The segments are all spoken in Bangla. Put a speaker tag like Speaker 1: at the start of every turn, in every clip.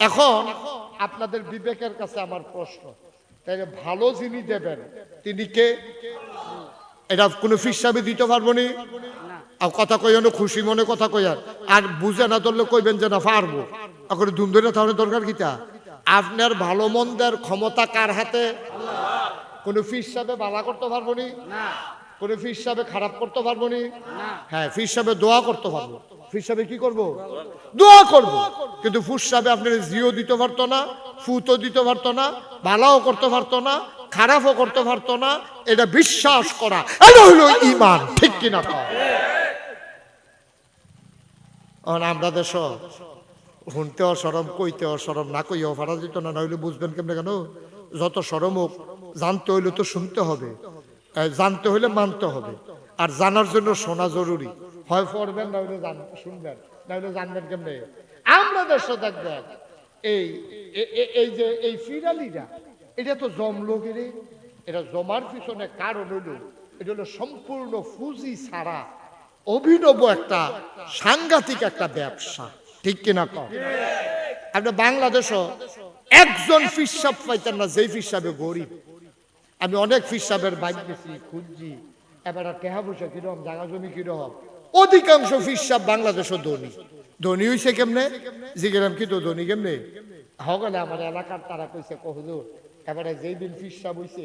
Speaker 1: এখন আপনাদের বিবেকের কাছে আমার প্রশ্ন, তাইলে ভালো যিনি দেবেন তিনি কে? এটা কোনো ফিসাবে দিতে পারবো নি? আর কথা কইয়ান খুশি মনে কথা কইয়ান, আর বুঝে না ধরলে কইবেন যে না পারবো, এখন ধুম ধরে তাহলে দরকার কিটা? আপনার ভালো মন্দের ক্ষমতা কার হাতে? কোনো ফিসাবে বালা করতে পারবো নি, কোনো ফিসাবে খারাপ করতে পারবো নি। হ্যাঁ, ফিসাবে দোয়া করতে পারবো। ফিসাবে কি করব? দোয়া করব। কিন্তু ফুসাবে আপনার জিও দিতে পারতো না, ফুতো দিতে পারতো না, ভালোও করতে পারতো না, খারাপও করতে পারতো না। এটা বিশ্বাস করা, এটা হলো ঈমান। ঠিক কিনা কও? আমরা দেশ শুনতেও সরম, কইতেও সরম, না কইও ফারা যেত না, নইলে বুঝবেন কেমনে কেন? যত সরম হোক, জানতে হইলে তো শুনতে হবে, জানতে হইলে মানতে হবে, আর জানার জন্য শোনা জরুরি। হয় পড়বেন, নইলে শুনবেন, নইলে জানবেন কেমনে? আমরা দেশে দেখবেন এই এই যে এই ফিরালিরা, এটা তো জমলো গিরে। এটা জমার পিছনে কারণ হইল, এটা হলো সম্পূর্ণ ফুজি ছাড়া অভিনব একটা সাংঘাতিক একটা ব্যবসা। ঠিক কিনা কম? আপনি বাংলাদেশও একজন ফিসাব পাইতেন না যেই ফিসাবে গরিব। আমি অনেক ফিসাবের বাইক গেছি, খুঁজছি, এবার টেহা পয়সা কিরকম, জায়গা জমি কিরকম। অধিকাংশ ফিসাব বাংলাদেশও ধনী। ধনী হইছে কেমনে? জিগেরাম কি তো ধনী কেমনে হগলে আমার এলাকার তারা কইছে, কহুজুর এবারে যেই দিন ফিসাব হইছে,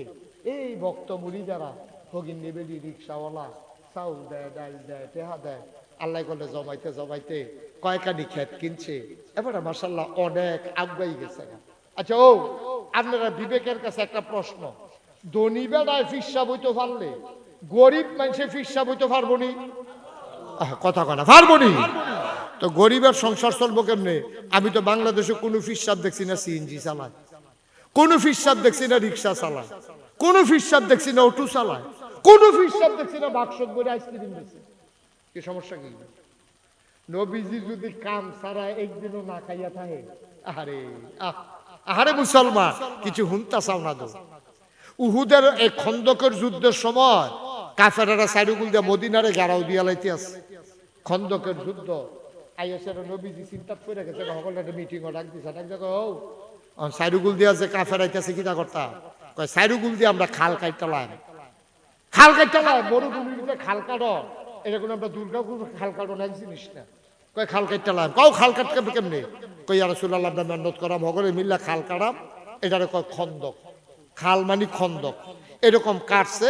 Speaker 1: এই ভক্ত মুড়ি যারা ফগিন নিবেদি রিক্সাওয়ালা চাউল দেয়, ডাল দেয়, টেহা দেয়, আল্লাহ করলে জমাইতে জমাইতে কয়েকানি ক্ষেত কিনছে। এবারে মাসাল্লাহ অনেক আগাই গেছে। আচ্ছা, ও আপনারা বিবেকের কাছে একটা প্রশ্ন, ধনী বেড়ায় ফিসাব হইতে পারলে গরিব মানুষে ফিসাব হইতে পারবো নি? কথা কনা পারবো নি? তো গরিবের সংসার চলবো কেমনে? আমি তো বাংলাদেশে কোনো ফিসাব দেখছি না সিএনজি চালায়, কোনো ফিসাব দেখছি না রিক্সা চালায়, কোনো ফিসাব দেখছি না অটো চালায়, কোনো ফিসাব দেখছি না বাক্স করে আইসক্রিম দিচ্ছে। কি সমস্যা কি? নবীজি যদি কাম ছাড়া একদিনও না খাইয়া থাকে, আরে আহারে মুসলমান, কিছু হুনতা চাও না দো। উহুদের এই খন্দকের যুদ্ধের সময় কাফেরেরা সাইরুগুল দিয়ে মদিনারে গাড়াও দিয়া লাইতে আছে। খন্দকের যুদ্ধ আইএসের নবীজি চিন্তা করে গেছে, সকলে একটা মিটিং ডাক দিছে, ডাক দেখো সাইরুগুল দিয়া যে কাফের আইতেছে কিটা করতা, কয় সাইরুগুল দিয়ে আমরা খাল কাটতে লাই, খাল কাটতে লাই, মরুভূমিতে খাল কাটো, এটা কোনো আমরা দুর্গাপুর খাল কাটো না, এক জিনিস না। কয় খাল কাটতে লাই, কাউ খাল কাটতে কেমনে? কই আর রাসূলুল্লাহ আমরা মেহনত করাম, সকলে মিল্লা খাল কাটাম, এটারে কয় খন্দক। খাল মানে খন্দক। এরকম কাটছে,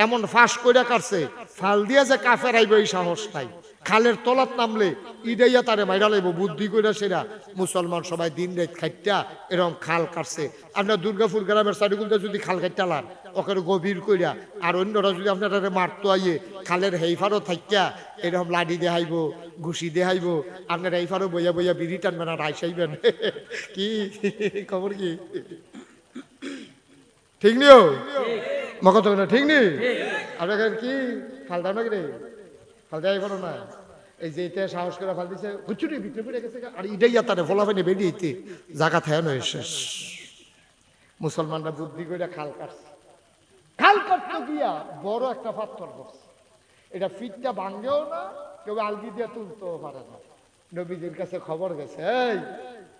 Speaker 1: এমন ফাঁস কইরা কাটছে, ফাল দিয়া যে কাফের আইবে এই সাহস নাই। খালের তলাত নামলে ইডাইয়া তারে মাইরা লাইব, বুদ্ধি কইরা সেরা মুসলমান সবাই দিন রাত খাইটা এরকম খাল কাটছে। আপনার দুর্গাপুর গ্রামের সাইডগুলোতে যদি খাল কাটতে লান ওখানে গভীর কইরা, আর অন্যরা যদি আপনারা মারতো আইয়ে খালের হেইফারও থাইকা এরকম লাঠি দেখাইব, ঘুষি দেখাইব, আপনারা এইফারও বইয়া বইয়া বিড়ি টানবেন আর আইসাইবেন। কি খবর কি? ঠিক নিও মকত না, ঠিক নি? আপনার কি ফাল দাও নাকি রে? ফাল দেয় করো না। এই যে এটা সাহস করে ফাল দিছে, হুচুরি ভিতরে পড়ে গেছে, আর ইডাইয়া তারে ফলাফানি বেরিয়েছে, জায়গা থাকে নয় শেষ। মুসলমানরা বুদ্ধি করে খাল কাটছে, খাল কাটতে গিয়া বড় একটা পাথর করছে, এটা ফিটটা ভাঙ্গেও না, কেউ আলগি দিয়ে তুলতেও পারে না। নবীজির কাছে খবর গেছে, এই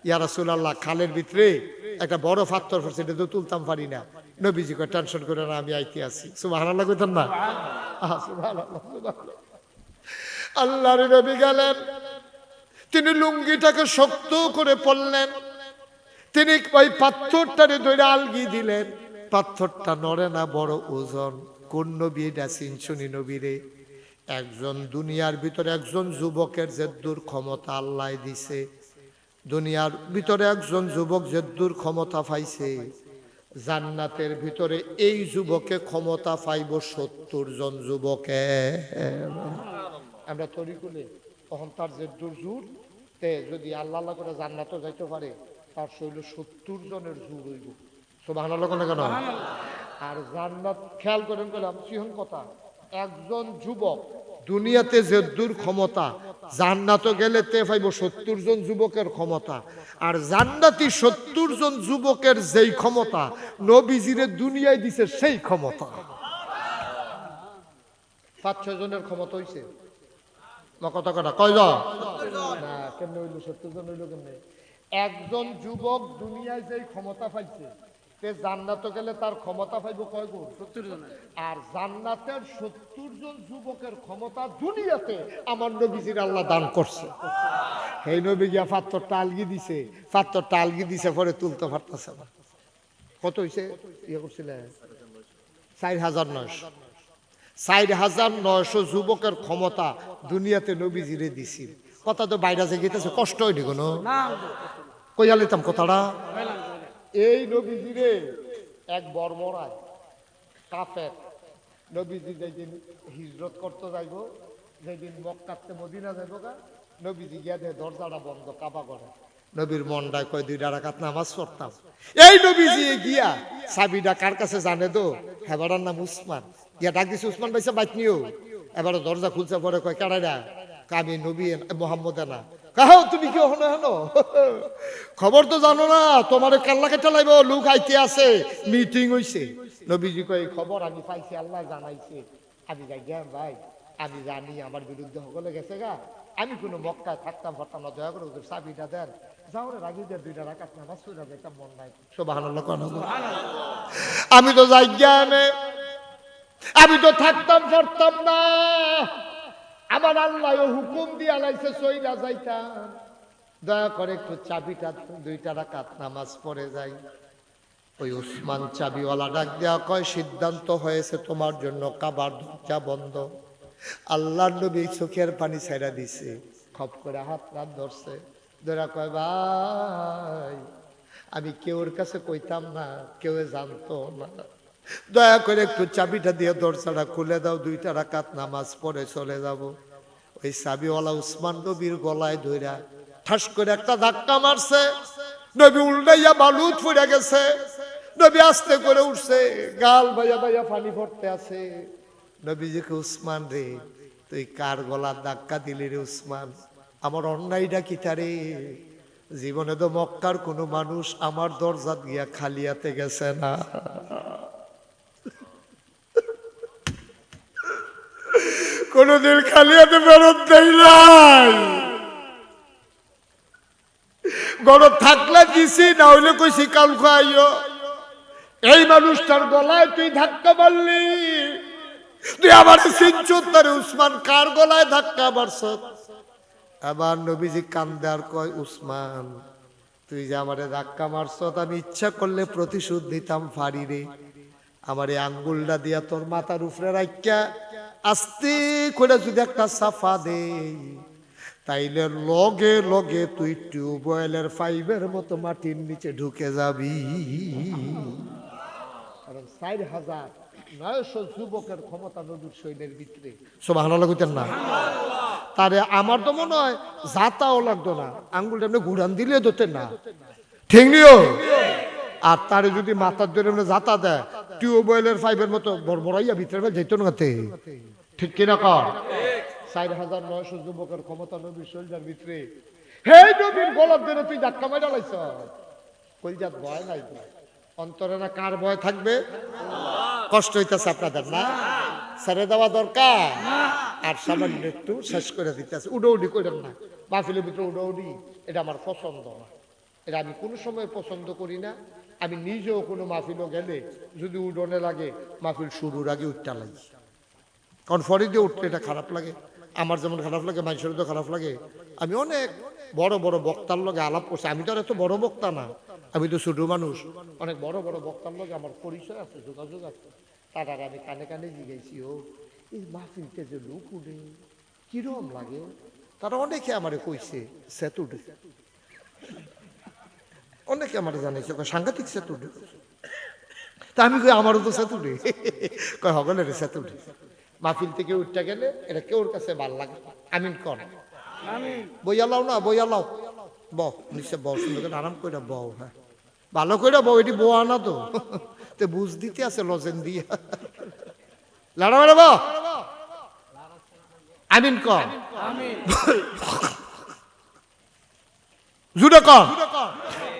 Speaker 1: ইয়া রাসূলুল্লাহ, খালের ভিতরে একটা বড় পাথর পড়ছে, এটা তো তুলতাম পারি না। নবীজি কয় টেনশন করে না, আমি আইতে আছি। সুবহানাল্লাহ কইতেন না? সুবহানাল্লাহ, সুবহানাল্লাহ। আল্লাহর নবী গেলেন, তিনি লুঙ্গিটাকে শক্ত করে পড়লেন, তিনি ওই পাথরটারে ধরে আলগি দিলেন, পাথরটা নড়ে না, বড় ওজন। কোন নবী এটা চিনছুনি নবীরে? একজন দুনিয়ার ভিতরে একজন যুবকের যে দূর ক্ষমতা আল্লাহ দিছে, দুনিয়ার ভিতরে একজন যুবক যে দূর ক্ষমতা পাইছে, জান্নাতের ভিতরে এই যুবকে ক্ষমতা পাইব ৭০ জন যুবকে। আমরা তরিকুলে তখন তার যে দূর জোর, তে যদি আল্লাহ আল্লাহ করে জান্নাতও যাইতে পারে, তার শৈল ৭০ জনের জোর হইব। সুবহানাল্লাহ কেন? আর জান্নাত খেয়াল করেন, করলাম সিহন কথা, একজন যুবক দুনিয়াতে যে দূর ক্ষমতা, জান্নাতও গেলে তে পাইব ৭০ জন যুবকের ক্ষমতা। আর জান্নাতি ৭০ জন যুবকের যেই ক্ষমতা নবীজিরে দুনিয়ায় দিছে সেই ক্ষমতা। ৫-৬ জনের ক্ষমতা হইছে কথা কথা কয়জন না, কেমনে হইল ৭০ জন হইল কেমনে? একজন যুবক দুনিয়ায় যে ক্ষমতা পাইছে, তে জান্নাতে গেলে তার ক্ষমতা পাইব কয় গুণ? 70 জন। আর জান্নাতের 70 জন যুবকের ক্ষমতা দুনিয়াতে আমার নবীজির আল্লাহ দান করছে। এই নবী গিয়া পাত্রটা আলগি দিছে, পাত্রটা আলগি দিছে, পরে তুলতে পারতেছে না। কত হইছে? ইয়ে করছিলেন 4,900। 4,900 যুবকের ক্ষমতা দুনিয়াতে নবীজিরে দিছি। কথা তো বাইরে যে গেতেছে, কষ্ট হয়নি কোনো? কইয়া লিতাম কথাটা। এই নবীজিরে এক বর্মরায় কাফের, নবীজি যেদিন হিজরত করতে যাইব, যেদিন মক্কাতে মদিনা যাইব গা, নবীজি গিয়া দে দরজাটা বন্ধ, কাবা করে। নবীর মনটায় কয় 2 রাকাত নামাজ পড়তাম। এই নবীজি গিয়া চাবিটা কার কাছে জানে তো? হেবারার নাম উসমান। গিয়া ডাক দিছে, উসমান ভাইসা বাইক নিও। এবার দরজা খুলছে, পরে কয় কেডাইরা? আমি নবী মোহাম্মদ না। কাহো তুমি কি হনো হনো? খবর তো জানো না, তোমার কাল্লা কেটে লাইব, লোক আইতে আছে, মিটিং হইছে। নবীজি কয় খবর আমি পাইছি, আল্লাহ জানাইছে। আমি যাই জ্ঞান ভাই, আমি জানি আমার বিরুদ্ধে সকলে গেছে গা, আমি কোনো মক্কায় থাকতাম পারতাম না, দয়া করে ওদের চাবিটা দেন, যাওয়ার রাগি দিয়ে 2 রাকাত নামাজ পড়া যেতাম, মন নাই। সুবহানাল্লাহ। আমি তো যাই জ্ঞানে, আমি তো থাকতাম পারতাম না, আমার আল্লাহ হুকুম দিয়া লাইছে সইলা যাইতাম, দয়া করে একটু চাবিটা 2 রাকাত নামাজ পড়ে যাই। ওই উসমান চাবিওয়ালা ডাক দেওয়া কয়, সিদ্ধান্ত হয়েছে তোমার জন্য কাবার দরজা বন্ধ। আল্লাহর নবী চোখের পানি ছাইড়া দিছে, খপ করে হাত রাত ধরছে, ধরা কয় ভাই আমি কেউর কাছে কইতাম না, কেউ জানতো না, দয়া করে একটু চাবিটা দিয়ে দরজাটা খুলে দাও, 2 রাকাত নামাজ পড়ে চলে যাব। ওই চাবিওয়ালা উসমান নবীর গলায় ধইরা ঠাস করে একটা ধাক্কা মারছে, নবী উল্টাইয়া বালুত পড়ে গেছে। নবী আস্তে করে উঠছে, গাল ভাইয়া ভাইয়া পানি পড়তে আছে। নবীজিকে, উসমান রে তুই কার গলার ধাক্কা দিলি রে উসমান? আমার অন্যায়টা কি তারে? জীবনে তো মক্কার কোনো মানুষ আমার দরজা দিয়া খালিয়াতে গেছে না। কোনদিন খালিয়াতে ফেরত দেই নাই। গরম থাকলে দিছি, না হইলে কইছি কাল খাইও। এই মানুষটার গলায় তুই ধাক্কা মারলি, তুই আমার সিনচুত্তরে উসমান কার গলায় ধাক্কা মারছ? আবার নবীজি কান্দে আর কয়, উসমান তুই যে আমারে ধাক্কা মারছ, আমি ইচ্ছা করলে প্রতিশোধ নিতাম পারি রে। আমার এই আঙ্গুলটা দিয়া তোর মাথার উপরে রাখিয়া আস্তে করে যদি একটা সাফা দে, তাইলে লগে লগে তুই টিউবওয়েলের পাইপের মতো মাটির নিচে ঢুকে যাবি। কারণ 4,900 যুবকের ক্ষমতা নবীর সৈন্যের ভিতরে। সুবহানাল্লাহ কইতেন না? তারে আমার তো মনে হয় জাতাও লাগতো না, আঙ্গুলটা এমনি ঘুরান দিলে ধরতেন না, ঠিক নিও। আর তারে যদি মাথার ধরে এমনি জাতা দেয়, টিউবওয়েলের পাইপের মতো বড়বড়াইয়া ভিতরে যেত না, ঠিক কিনা কর? 4,900 যুবকের ক্ষমতা নবীর শরীরের ভিতরে। হে নবীর গলার ধরে তুই ধাক্কা মাইরা লাইছ, কইজাত ভয় নাই? অন্তরে না কার ভয় থাকবে? কষ্ট হইতেছে আপনাদের না? ছেড়ে দেওয়া দরকার। আর সামান্য একটু শেষ করে দিতেছে, উডৌডি করেন না। মাহফিলের ভিতরে উডৌডি এটা আমার পছন্দ না, এটা আমি কোনো সময় পছন্দ করি না। আমি নিজেও কোনো মাহফিলও গেলে যদি উডনে লাগে, মাহফিল শুরুর আগে উঠতে লাগে। কারণ ফরি দিয়ে উঠতে এটা খারাপ লাগে, আমার যেমন খারাপ লাগে, মানুষের তো খারাপ লাগে। আমি অনেক বড় বড় বক্তার লগে আলাপ করছি, আমি তো আর এত বড় বক্তা না, আমি তো ছোট মানুষ। অনেক বড় বড় বক্তার লগে আমার পরিচয় আছে, যোগাযোগ আছে। তার আর আমি কানে কানে জিজ্ঞাসি, ও এই মাহফিলতে যে লোক উঠে কিরম লাগে? তারা অনেকে আমারে কইছে সেতু উঠে, অনেকে আমার জানাইছে সাংঘাতিক সেতু উঠে। তা আমি কই আমারও তো সেতু উঠে, কয় হগলে রে সেতু উঠে। মাহফিল থেকে উঠতে গেলে এটা কেউর কাছে ভাল লাগে। আমিন কর, বইয়া লাও না, বইয়া লাও, বহ নিশ্চয় বহ, সুন্দর করে আরাম করে বহ। হ্যাঁ ভালো করে বউ, এটি বউ আনা তো তে বুঝ দিতে আছে লজেন দিয়া লাড়া মারে বহ। আমিন কর, জুড়ে কর।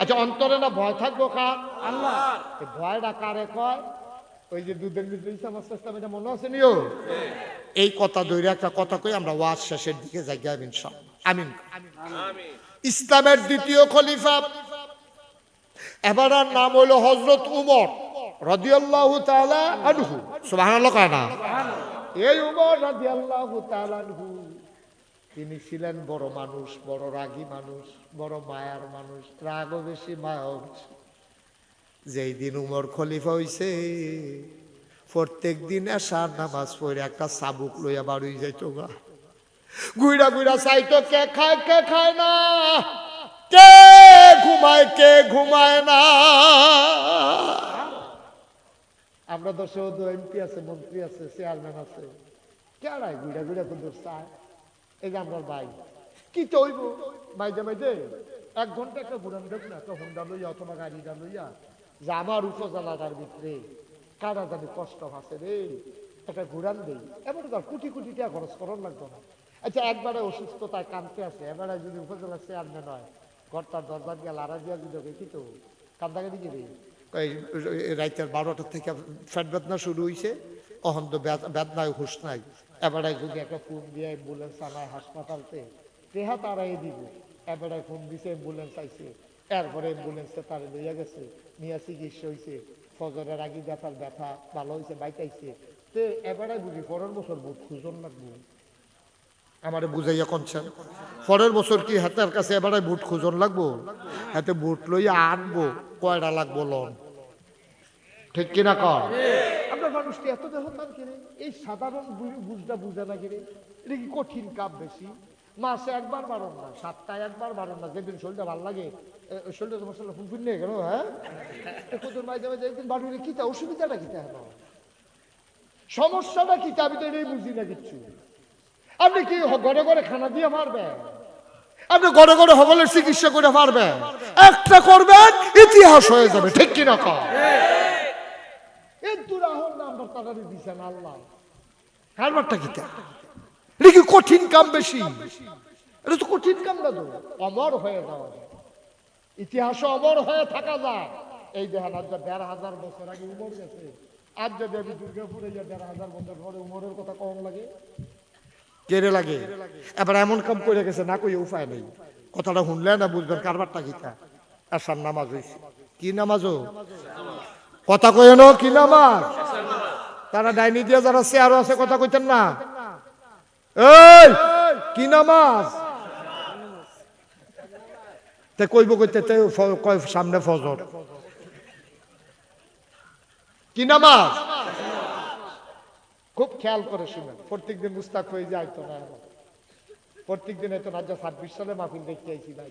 Speaker 1: আচ্ছা অন্তরে না ভয় থাকবো কার? আল্লাহ। ভয়টা কারে কয়? ওই যে দুধের ভিতরে ঈসা মাস্টার, এটা মনে আছে নিও? এই কথা ধরে একটা কথা কই আমরা ওয়াজ শেষের দিকে যাই। আমিন, আমিন। ইসলামের দ্বিতীয় খলিফা, এবার নাম হইল হযরত উমর রাদিয়াল্লাহু তাআলা আনহু। সুবহানাল্লাহ কয় না? এই উমর রাদিয়াল্লাহু তাআলা আনহু তিনি ছিলেন বড় মানুষ, বড় রাগী মানুষ, বড় মায়ার মানুষ, রাগও বেশি মায়াও বেশি। যেই দিন উমর খলিফা হইছে প্রত্যেক দিন এশার নামাজ পড়ে একটা চাবুক লইয়া বাড়ি যাইতো গা, গুইরা গুইরা চাইতো কে খায় না, কে ঘুমায় না। আমরা দেশে এমপি আছে, মন্ত্রী আছে, চেয়ারম্যান আছে, কেড়াই গুইরা গুইরা তো দোষ চায়। এই যে আমার ভাই কি তো হইব মাইজে মাইজে 1 ঘন্টা একটা ঘুরান দেখ না, একটা হুন্ডা লইয়া অথবা গাড়িটা লইয়া যে আমার উপজেলাটার ভিতরে কারা জানি কষ্ট আছে রে, একটা ঘুরান দেই। এবার তো কোটি কোটি টাকা খরচ করার লাগতো না। আচ্ছা একবারে অসুস্থতায় কানতে আছে, এবারে যদি উপজেলা চেয়ারম্যান হয়, ঘরটার দরজা দিয়ে লাড়া দিয়া যদি কি তো কান্দাকে দিকে রে, রাইতের 12টা থেকে ফ্যাট বেদনা শুরু হয়েছে, অহন্ত বেদনায় হুশ নাই। এবারে যদি একটা ফোন দিয়ে অ্যাম্বুলেন্স আনায় হাসপাতালতে, তেহা তারাই দিব। এবারে ফোন দিছে, অ্যাম্বুলেন্স আইছে, এরপরে অ্যাম্বুলেন্সে তারা লইয়া গেছে, নিয়ে চিকিৎসা হয়েছে, ফজরের আগে ব্যথা ভালো হয়েছে, বাইতাইছে। তো এবারে বুঝি পরের বছর বুট খুঁজন লাগবো। আমারে বুঝাইয়া কনছেন পরের বছর কি হাতের কাছে এবারে বুট খুঁজন লাগবো, হাতে বুট লইয়া আনবো, কয়টা লাগবো লন, ঠিক কিনা কর? আপনার মানুষটি এত দেহ তার কিনে এই সাধারণ বুঝটা বুঝে না কিনে, এটা কি কঠিন কাপ বেশি? মাসে একবার বারণ না, সপ্তাহে একবার বারণ না, যেদিন শরীরটা ভালো লাগে শরীরটা তোমার সাথে ফুলফুল নিয়ে গেল। হ্যাঁ কত মাঝে মাঝে একদিন বাড়ি কিতা, অসুবিধাটা কিতা হলো, সমস্যাটা কিতা, আমি তো এটাই বুঝি না কিচ্ছু। আপনি কি ঘরে ঘরে খানা দিয়ে পারবেন? আপনি ঘরে ঘরে সকলের চিকিৎসা করে পারবেন? একটা করবেন ইতিহাস হয়ে যাবে, ঠিক কিনা কর? কঠিন কাম বেশি, এটা তো কঠিন কাম না, তো অমর হয়ে যাওয়া যায়, ইতিহাসে অমর হয়ে থাকা যায়। এই দেখেন আজ ১৫০০ বছর আগে উমর গেছে, আজ যদি আমি দুর্গাপুরে ১৫০০ বছর পরে উমরের কথা কম লাগে, কেড়ে লাগে। এবার এমন কাম করে গেছে না কই উপায় নেই, কথাটা শুনলে না বুঝবেন কারবারটা কিতা। আসার নামাজ হয়েছে, কি নামাজও কথা কই না, কি নামাজ? তারা ডাইনি দিয়ে যারা চেয়ারও আছে কথা কইতেন না, এই কি নামাজ তে কইব কইতে কয় সামনে ফজর, কি নামাজ? খুব খেয়াল করে শুনেন, প্রত্যেকদিন মুস্তাক হয়ে যাইতো না, প্রত্যেকদিন হয়তো না, ২৬ সালে মাহফিল দেখতে আইছি ভাই,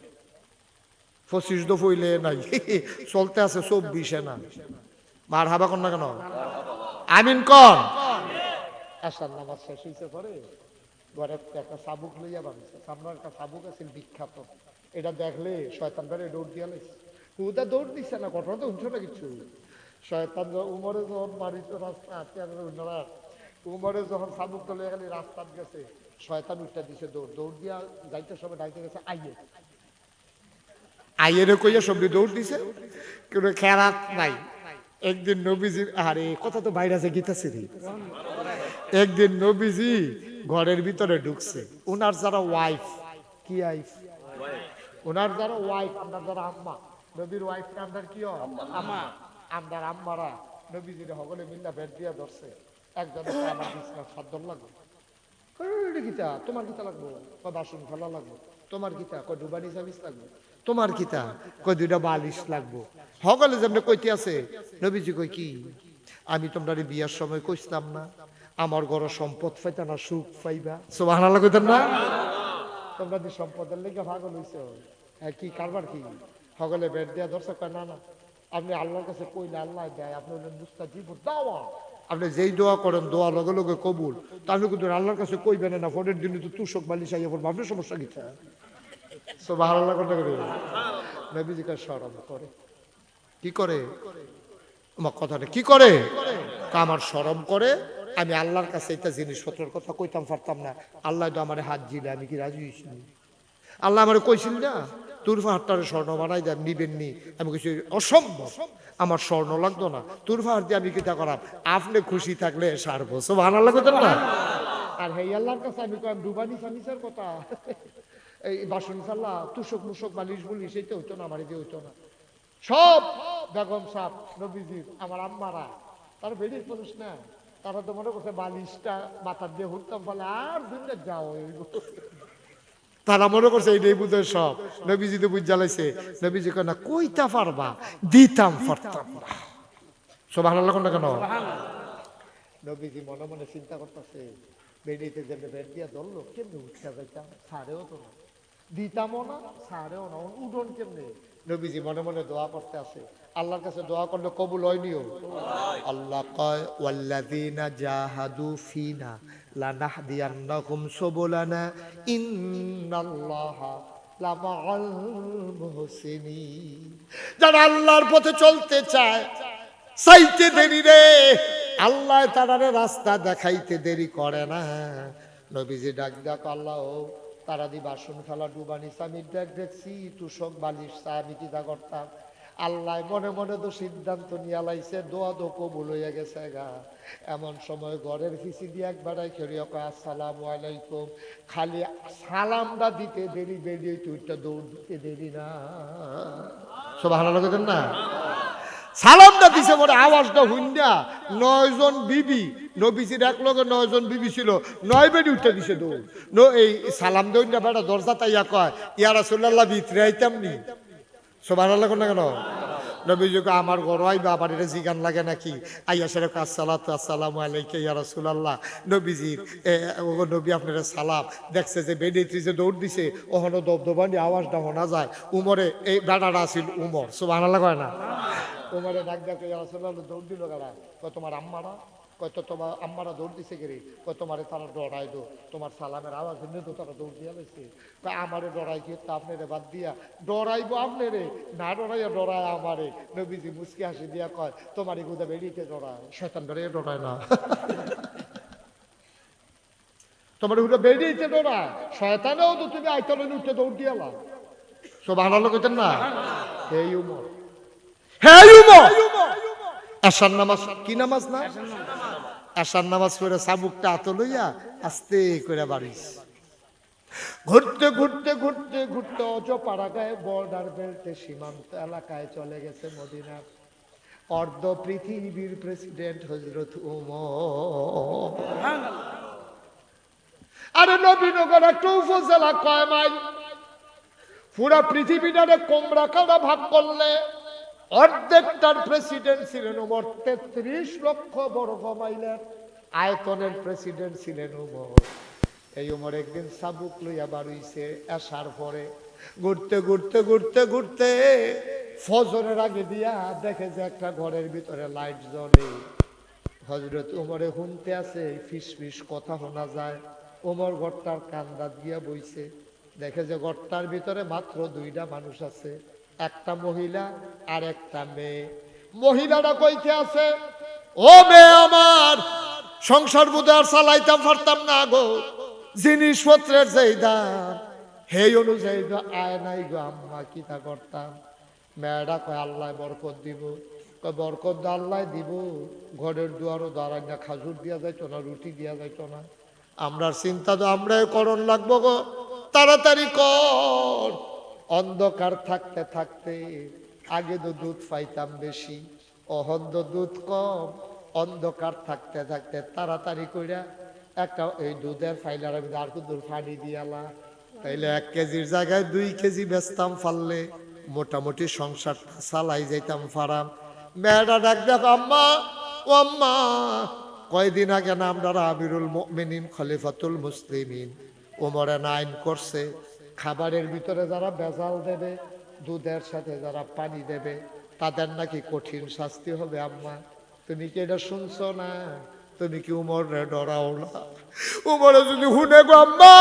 Speaker 1: ২৫ দফ হইলে নাই, চলতে আছে ২৪-এ না। মার হাবা কর না কেন, আমিন কর। আসার নামাজ শেষ হয়েছে পরে ঘরে একটা চাবুক লইয়া বানিয়েছে, সামনে একটা চাবুক আছে বিখ্যাত, এটা দেখলে শয়তান ধরে দৌড় দিয়া লাইছে। হুদা দৌড় দিচ্ছে না, ঘটনা তো শুনছো না কিছু। শয়তান উমরে যখন বাড়িতে রাস্তা আছে, অন্যরা উমরে যখন চাবুকটা লইয়া গেলে রাস্তা গেছে, শয়তান উঠটা দিছে দৌড়, দৌড় দিয়া যাইতে সবাই ডাইতে গেছে আইয়ের কইয়া সবজি দৌড় দিছে, কোনো খেরাত নাই। একদিন নবীজি, আরে কথা তো বাইরে আছে গীতাছে, একদিন নবীজি ঘরের ভিতরে ঢুকছে, ওনার যারা ওয়াইফ, কি ওয়াইফ, ওনার যারা ওয়াইফ, আপনার যারা আম্মা, নবীর ওয়াইফ আপনার কি আম্মা, আপনার আম্মারা নবীজির সকলে মিল্লা ভেট দিয়া ধরছে, একজনে আমার বিছনার সাদ্দর লাগবে, গীতা তোমার গীতা লাগবো, কয় বাসন ফেলা লাগবো, তোমার গীতা কয় ডুবানি সাবিস লাগবে, তোমার গীতা কয় 2টা বালিশ লাগবো। সকলে যেমন কইতে আছে, নবীজি কই কি, আমি তোমরা বিয়ার সময় কইতাম না আমার ঘরে সম্পদ পাইতা না সুখ পাইবা? সুবহানাল্লাহ কইতেন না? তোমরা যে সম্পদের লেগে পাগল হইছো, কি কারবার কি? সকলে বেড দিয়া ধরছে, কয় না না, আপনি আল্লাহর কাছে কইলে আল্লাহ দেয়, আপনি হলেন মুস্তাজিব দাওয়া, আপনি যেই দোয়া করেন দোয়া লগে লগে কবুল, তা আপনি কিন্তু আল্লাহর কাছে কইবেন না, পরের দিনে তো তুষক বালিশ আইয়া পড়বো, আপনার সমস্যা কি? সুবহানাল্লাহ করতে করে নবীজি কা শরম করে, কি করে আমার কথাটা কি করে, আমার শরম করে, আমি আল্লাহর কাছে এটা জিনিসপত্রের কথা কইতাম পারতাম না, আল্লাহ তো আমার হাত দিলে আমি কি রাজি হইছি? আল্লাহ আমার কইছিল না তোর ফাহারটারে স্বর্ণ বানাই দেন, নিবেন নি? আমি কইছি অসম্ভব, আমার স্বর্ণ লাগতো না, তোর ফাহার দিয়ে আমি কিতা করাম, আপনি খুশি থাকলে সারবো। সুবহানাল্লাহ কইতেন না? আর হে আল্লাহর কাছে আমি কইম ডুবানি ফার্নিচার কথা, এই বাসন ফাল্লা তুষক মুসক বালিশ বলিস এই তো হইতো না, আমার দিয়ে হইতো না। সব বেগম সাহ নবীজির আমার আম্মারা তারা বেরিয়ে পড়িস না, তারা তো মনে করছে বালিশটা মাথার দিয়ে হুড়তাম ফলে আর দুনিয়া যাও, তারা মনে করছে এইটাই বুঝে সব। নবীজি তো বুঝ জ্বালাইছে, নবীজি কয় না কইতা পারবা, দিতাম পারতাম না। সুবহানাল্লাহ না কেন? নবীজি মনে মনে চিন্তা করতেছে, বেরিয়েতে যেতে বের দিয়া ধরলো কেমনি উঠতে যাইতাম, ছাড়েও তো না, দিতামও না, ছাড়েও না, উঠন কেমনি। নবীজি মনে মনে দোয়া করতে আছে, আল্লাহর কাছে দোয়া করলে কবুল হয়নিও। আল্লাহ কয় ওয়াল্লাযীনা জাহাদু ফিনা লানাহদিয়ান্নাহুম সুবুলানা ইন্নাল্লাহা লামাআল মুহসিনিন। যারা আল্লাহর পথে চলতে চায় চাইতে দেরি রে, আল্লাহ তারারে রাস্তা দেখাইতে দেরি করে না। নবীজি ডাক ডাক আল্লাহ তারা দি বাসন খালা ডুবানি আমি দেখছি তুষক বালিশ চা আমি কিতা করতাম। আল্লাহ মনে মনে তো সিদ্ধান্ত নিয়ে লাইছে, দোয়া তো কবুল হইয়া গেছে গা। এমন সময় ঘরের ফিসি দিয়ে একবার খেলিয়া কয় আসসালামু আলাইকুম, খালি সালামটা দিতে দেরি, বেরিয়ে তুইটা দৌড় দিতে দেরি না। সুবহানাল্লাহ না? সালামটা দিছে বলে আওয়াজটা হুইন্ডা 9 জন বিবি, নবীজির এক লগে 9 জন বিবি ছিল, 9 বেডি উঠতে দিছে দৌড়। এই সালাম দৌড়া বেটা দরজা তাইয়া কয় ইয়া রাসূলুল্লাহ ভিতরে আইতাম নি। সুবহানাল্লাহ না কেন? নবীজি কয় আমার ঘর আইবা, আবার এটা জিগান লাগে নাকি? আইয়া সেরে কয় আসসালাতু আসসালামু আলাইকা ইয়া রাসূলুল্লাহ। নবীজির ও নবী আপনার সালাম। দেখছে যে বেডিতে যে দৌড় দিছে ওখানে দবদবানি আওয়াজটা শোনা যায়। উমরে এই বেটাটা আছিল উমর। সুবহানাল্লাহ কয় না? উমরে ডাক ডাকে ইয়া রাসূলুল্লাহ দৌড় দিল কারা? কয় তোমার আম্মারা। কয় তো তোমার আম্মারা দৌড় দিছে গেরে। কয় তোমারে তারা ডরাই দো, তোমার সালামের আওয়াজ শুনে তো তারা দৌড় দিয়া লাইছে। কয় আমারে ডরাই কি তা আপনারে বাদ দিয়া ডরাইবো আপনারে না, ডরাইয়া ডরায় আমারে। নবীজি মুচকি হাসি দিয়া কয় তোমার এগুদা বেরিয়েতে ডরায়, শয়তান ডরাইয়া ডরায় না। তোমার এগুলো বেরিয়েতে ডরায়, শয়তানেও তো তুমি আইতলেন উঠতে দৌড় দিয়ালা। সুবহানাল্লাহ কইতেন না? হে উমর, হে উমর, আশার নামাজ কি নামাজ না? আশার নামাজ পড়ে চাবুকটা হাতে লইয়া আস্তে করে বাড়িস। ঘুরতে ঘুরতে ঘুরতে ঘুরতে অজপাড়াগায় বর্ডার বেল্টে সীমান্ত এলাকায় চলে গেছে মদিনা। অর্ধ পৃথিবীর প্রেসিডেন্ট হযরত ওমর। আরে নবীনগর একটা উপজেলা কয় মাইল, পুরা পৃথিবীটারে কোমরা কাটা ভাগ করলে অর্ধেকটার প্রেসিডেন্ট ছিলেন ওমর। 33 লক্ষ বর্গ মাইলের আয়তনের প্রেসিডেন্ট ছিলেন ওমর। এই ওমর একদিন চাবুক লইয়া বাড়িছে আসার পরে, ঘুরতে ঘুরতে ঘুরতে ঘুরতে ফজরের আগে দিয়া দেখে যে একটা ঘরের ভিতরে লাইট জ্বলে। হযরত ওমরে শুনতে আছে ফিস ফিস কথা শোনা যায়। ওমর ঘরটার কান্দা দিয়া বইছে, দেখে যে ঘরটার ভিতরে মাত্র 2টা মানুষ আছে, একটা মহিলা আর একটা মেয়ে। মহিলাটা কইতে আছে ও মেয়ে আমার, সংসার বুঝে আর চালাইতাম পারতাম না গো, জিনিসপত্রের যেই দাম সেই অনুযায়ী তো আয় নাই গো আম্মা, কিতা করতাম। মেয়েটা কয় আল্লাহ বরকত দিব। কয় বরকত আল্লাহ দিব, ঘরের দুয়ারও দাঁড়াই না, খাজুর দিয়া যাইতো না, রুটি দিয়া যাইতো না। আমরার চিন্তা তো আমরাই করণ লাগবো গো, তাড়াতাড়ি কর। অন্ধকার থাকতে থাকতে আগে তো দুধ পাইতাম বেশি, অহন তো দুধ কম। অন্ধকার থাকতে থাকতে তাড়াতাড়ি কইরা একটা এই দুধের ফাইলার আমি আর দুধ পানি দিয়ালা, তাইলে 1 কেজির জায়গায় 2 কেজি বেচতাম, পারলে মোটামুটি সংসার চালাই যাইতাম ফারাম। মেয়েটা ডাক দেখো আম্মা, ও আম্মা, কয়দিন আগে না আমরা আমিরুল মুমিনিন খলিফাতুল মুসলিমিন ওমরে আইন করছে খাবারের ভিতরে যারা ভেজাল দেবে, দুধের সাথে যারা পানি দেবে, তাদের নাকি কঠিন শাস্তি হবে। আম্মা তুমি কি এটা শুনছো না? তুমি কি উমরে ডরাও না? উমরে যদি শুনে গো আম্মা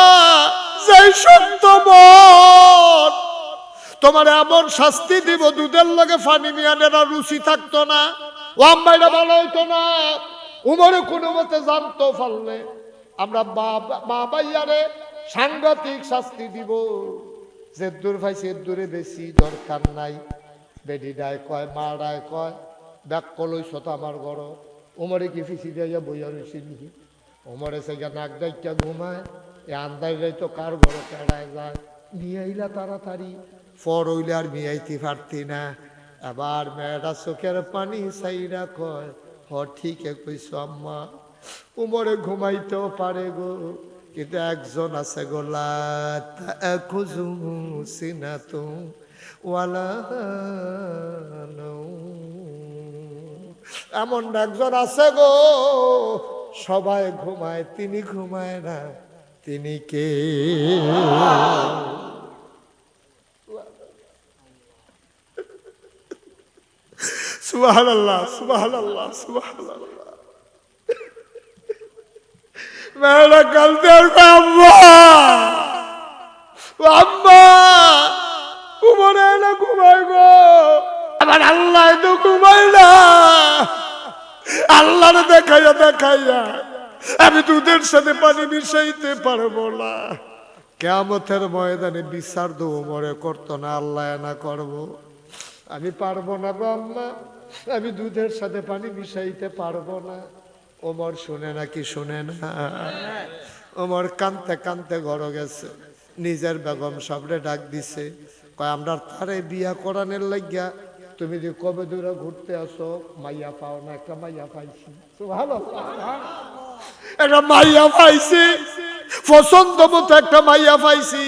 Speaker 1: যাই সত্য মন, তোমার এমন শাস্তি দিব দুধের লগে পানি মিয়ানের আর রুচি থাকতো না, ও আম্মা এটা ভালো হইতো না। উমরে কোনো মতে জানতো পারলে আমরা বাবাইয়ারে সাংঘাতিক শাস্তি দিব। যে দূর ভাই সে দূরে বেশি দরকার নাই। বেডি ডায় কয়, মা ডায় কয়, ব্যাক কলইছ তো আমার ঘর। উমরে কি ফিসি দিয়া বইয়া রয়েছি নি? উমরে সে নাক ডাইকা ঘুমায়, এ আন্দাজ যাই তো কার ঘরে কেড়ায় যায়। মিয়াইলা তাড়াতাড়ি, পর হইলে আর মিয়াইতে পারতি না। আবার মেয়েটা চোখের পানি চাইরা কয়, হ ঠিকই কইছ আম্মা, উমরে ঘুমাইতেও পারে গো, কিন্তু একজন আছে গো, লা তাখুযু সিনাতুন ওয়ালা নাওম। এমন একজন আছে গো, সবাই ঘুমায়, তিনি ঘুমায় না। তিনি কে? সুবহানাল্লাহ, সুবহানাল্লাহ, সুবহানাল্লাহ। মেয়েরা কালতে আর আম্মা, আম্মা উমরে না ঘুমায় গো, আমার আল্লাহ তো ঘুমায় না। আল্লাহরে দেখাইয়া দেখাইয়া আমি দুধের সাথে পানি মিশাইতে পারবো না। কিয়ামতের ময়দানে বিচার দো উমরে করতো না, আল্লাহ না করবো। আমি পারবো না গো আম্মা, আমি দুধের সাথে পানি মিশাইতে পারবো না। ওমর শুনে নাকি শুনে না? ওমর কানতে কানতে ঘরে গেছে, নিজের বেগম সাবরে ডাক দিছে, কয় আমরা তারে বিয়া করানোর লাগিয়া তুমি যে কবে দূরে ঘুরতে আসো, মাইয়া পাও না? একটা মাইয়া পাইছি, ভালো একটা মাইয়া পাইছি, পছন্দ মতো একটা মাইয়া পাইছি।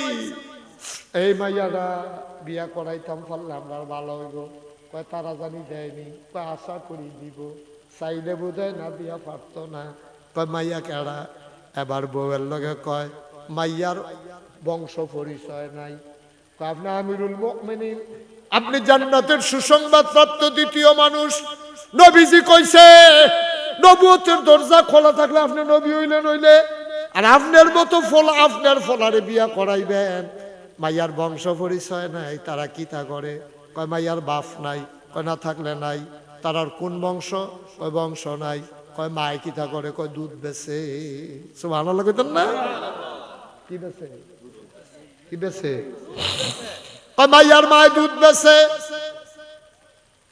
Speaker 1: এই মাইয়াটা বিয়া করাইতাম পারলে আমরা ভালো হইব। কয় তারা জানি দেয়নি, কয় আশা করি দিব, চাইলে বোধহয় না বিয়া পারতো না। কয় মাইয়া কেডা? এবার বউয়ের লগে কয় মাইয়ার বংশ পরিচয় নাই। কয় আপনি আমিরুল মুমিনিন, আপনি জান্নাতের সুসংবাদ প্রাপ্ত দ্বিতীয় মানুষ। নবীজি কইছে নবুয়তের দরজা খোলা থাকলে আপনি নবী হইলেন হইলে, আর আপনার মতো ফল আপনার ফলারে বিয়া করাইবেন। মাইয়ার বংশ পরিচয় নাই, তারা কি তা করে? কয় মাইয়ার বাপ নাই। কয় না থাকলে নাই। তারার কোন বংশ? কয় বংশ নাই। কয় মায় কি তা করে? কয় দুধ বেচে। সুবহানাল্লাহ কইতেন না? কি বেচে? কি বেচে? কয় মাইয়ার মায় দুধ বেচে।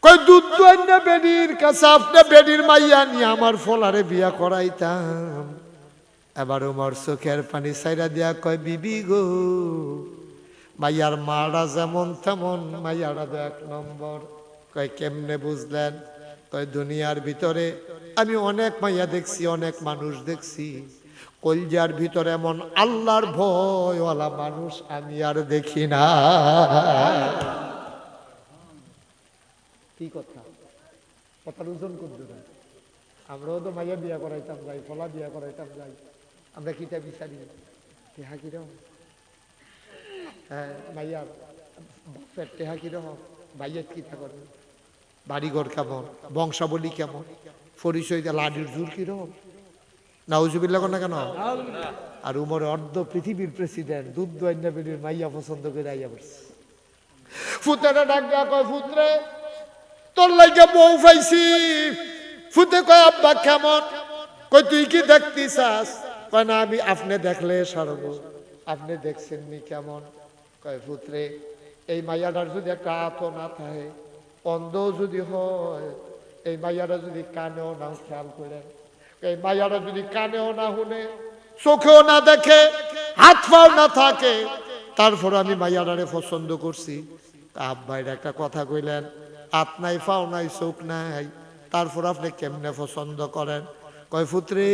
Speaker 1: কয় দুধ দোয়ান না বেডির কাছে, আপনি বেডির মাইয়া নিয়ে আমার ফলারে বিয়া করাইতাম। এবার ওমর চোখের পানি ছাইরা দিয়া কয় বিবি গো, মাইয়ার মারা যেমন তেমন, মাইয়ারা তো এক নম্বর। কয় কেমনে বুঝলেন? কয় দুনিয়ার ভিতরে আমি অনেক মাইয়া দেখছি, অনেক মানুষ দেখছি, কলজার ভিতরে এমন আল্লাহর ভয়ওয়ালা মানুষ আমি আর দেখি না। কি কথা? কথার ওজন করবে না। আমরাও তো মাইয়া বিয়া করাইতাম যাই, ফলা বিয়া করাইতাম যাই, আমরা কিটা বিচারি টেহা কিরম? হ্যাঁ, মাইয়ার বাপের টেহা কিরম, ভাইয়ের কিটা করে, বাড়িঘর কেমন, বংশাবলী কেমন, পরিচয় লাডির জোর কিরম, নাউজুবিল্লাহ না কেন? আর উমরে অর্ধ পৃথিবীর প্রেসিডেন্ট, দুধ দোয়ান্না বেরির মাইয়া পছন্দ করে আইয়া পড়ছে। ফুতেরা ডাক দেয়া কয় ফুতরে তোর লাগে বউ পাইছি। ফুতে কয় আব্বা কেমন? কয় তুই কি দেখতে চাস? কয় না, আমি আপনি দেখলে সারব। আপনি দেখছেননি কেমন? কয় পুত্রে এই মাইয়াটার যদি একটা হাতও না থাকে, অন্ধ যদি হয়, এই মাইয়াটা যদি কানেও না খেয়াল করে, এই মাইয়াটা যদি কানেও না শুনে, চোখেও না দেখে, হাত পাও না থাকে, তারপর আমি মাইয়াটারে পছন্দ করছি। আব্বাইর একটা কথা কইলেন, হাত নাই, পাও নাই, চোখ নাই, তারপর আপনি কেমনে পছন্দ করেন? কয় পুত্রে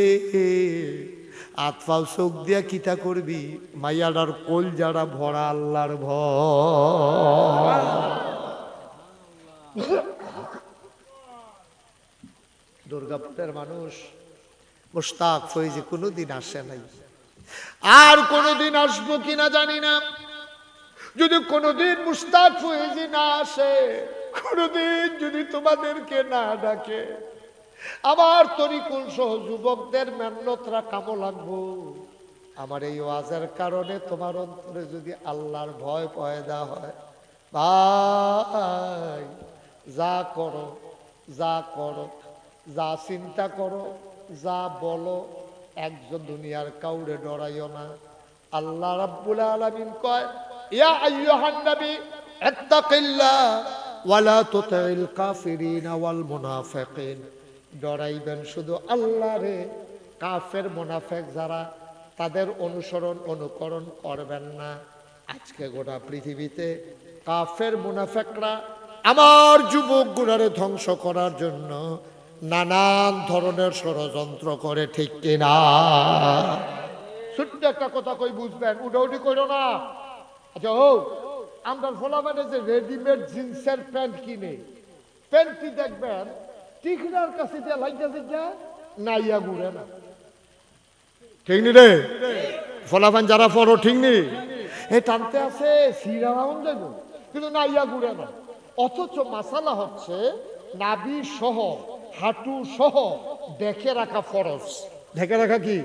Speaker 1: হাত পাও চোখ দিয়া কিতা করবি? মাইয়াটার কোল যারা ভরা আল্লাহর ভয়। দুর্গাপুরের মানুষ মুশতাক ফয়েজি কোনোদিন আসে নাই, আর কোনোদিন আসবো কিনা জানি না। যদি কোনোদিন মুশতাক ফয়েজি না আসে, কোনোদিন যদি তোমাদেরকে না ডাকে, আমার তরিকুল সহ যুবকদের মেহনতরা কামো লাগবো। আমার এই ওয়াজের কারণে তোমার অন্তরে যদি আল্লাহর ভয় পয়দা হয়, ভাই যা করো, যা করো, যা চিন্তা করো, যা বলো, একজন দুনিয়ার কাউরে ডরাইও না। আল্লাহ রাব্বুল আলামিন কয়, ইয়া আইয়ুহান নবী ইত্তাকিল্লাহ ওয়ালা তুতিল কাফিরিন ওয়াল মুনাফিকিন। ডরাইবেন শুধু আল্লাহরে, কাফের মুনাফিক যারা তাদের অনুসরণ অনুকরণ করবেন না। আজকে গোটা পৃথিবীতে কাফের মুনাফিকরা আমার যুবক গুলারে ধ্বংস করার জন্য নানান ধরনের ষড়যন্ত্র করে, ঠিক কিনা? ছোট্ট একটা কথা কই বুঝবেন, উডাউডি করো না। আচ্ছা ও, আমরা ফলাফানে যে রেডিমেড জিন্সের প্যান্ট কিনে, প্যান্টটি দেখবেন টিকনার কাছে দিয়ে লাগতেছে যা নাইয়া ঘুরে না, ঠিক নি রে? ফলাফান যারা পড়ো ঠিক নি, এই টানতে আছে সিরা রাউন্ড দেব, কিন্তু নাইয়া ঘুরে না। অথচ মাসালা হচ্ছে নাভি সহ হাঁটু সহ দেখে রাখা ফরজ। ঢেকে রাখা কি?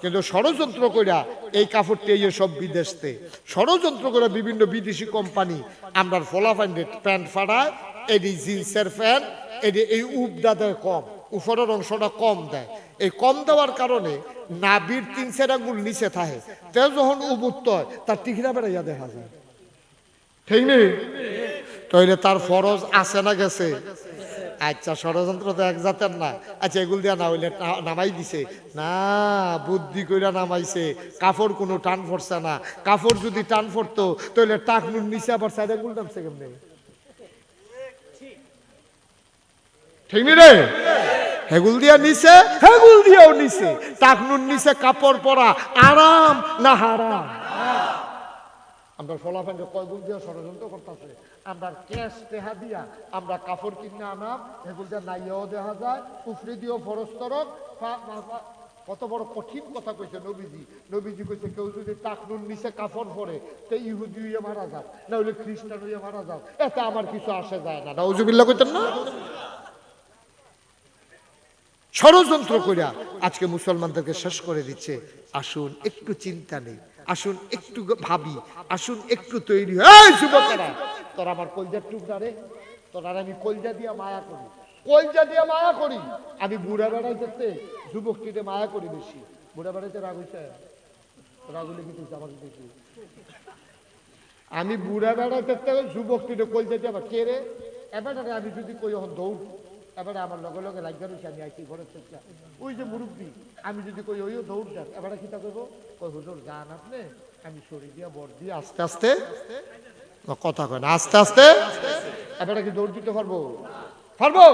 Speaker 1: কিন্তু ষড়যন্ত্র কইরা এই কাপড়টি এই সব বিদেশতে ষড়যন্ত্র করে বিভিন্ন বিদেশি কোম্পানি আমরা ফলাফান প্যান্ট ফাড়ায়, এটি জিন্সের প্যান্ট, এটি এই উপদা দেয় কম, উপরের অংশটা কম দেয়। এই কম দেওয়ার কারণে নাভির 3-4 আঙ্গুল নিচে থাকে, তেও যখন উবুত্ত হয় তার টিকরা বেড়াইয়া দেখা যায়, ঠিক নেই? তাইলে তার ফরজ আছে না গেছে? আচ্ছা ষড়যন্ত্র তো এক জাতের না। আচ্ছা এগুল দিয়া না হইলে নামাই দিছে না, বুদ্ধি কইরা নামাইছে, কাপড় কোনো টান পড়ছে না। কাপড় যদি টান পড়তো তাহলে টাকনুর নিচে আবার সাইড আঙ্গুল টানছে কেমনে, ঠিক নি রে? হেগুল দিয়া নিছে, হেগুল দিয়াও নিছে। টাকনুর নিচে কাপড় পরা আরাম না হারাম? আমরা ফলাফল কয়গুল দিয়া ষড়যন্ত্র করতেছে। আমরা ক্যাশ টেহা দিয়া আমরা কাপড় কিনে আনাম, এগুলো দিয়ে নাইয়াও দেখা যায়, উফরে দিয়েও ফরজ তরক। কত বড় কঠিন কথা কইছে নবীজি। নবীজি কইছে কেউ যদি টাকনুর নিচে কাপড় পরে তো ইহুদি হইয়া মারা যাও, না হইলে খ্রিস্টান হইয়া মারা যাও, এতে আমার কিছু আসে যায় না। নাউজুবিল্লাহ কইতেন না? ষড়যন্ত্র কইরা আজকে মুসলমানদেরকে শেষ করে দিচ্ছে। আসুন একটু চিন্তা নেই, আসুন একটু ভাবি, আসুন একটু তৈরি হয়। যুবকেরা, তোরা আমার কলজার টুকরা রে, তোরা আমি কলজা দিয়া মায়া করি, কলজা দিয়া মায়া করি। আমি বুড়া বেড়াইতে যুবকটিতে মায়া করি বেশি। বুড়া বেড়াইতে রাগ হইছে, রাগ হইলে কি আমার দেখি, আমি বুড়া বেড়াইতে যুবকটিতে কলজা দিয়া কে রে এবারে আমি যদি কই এখন দৌড়, এবারে আমার লগে লগে লাগবে রয়েছে, আমি আইসি ঘরের চেষ্টা। ওই যে মুরব্বী, আমি যদি কই ওইও দৌড় দেন, এবারে কিতা করবো, কই হুজুর যান আপনি, আমি শরীর দিয়া বর দিয়ে আস্তে আস্তে কথা কয় না, আস্তে আস্তে এবারে কি দৌড় দিতে পারবো? পারবো।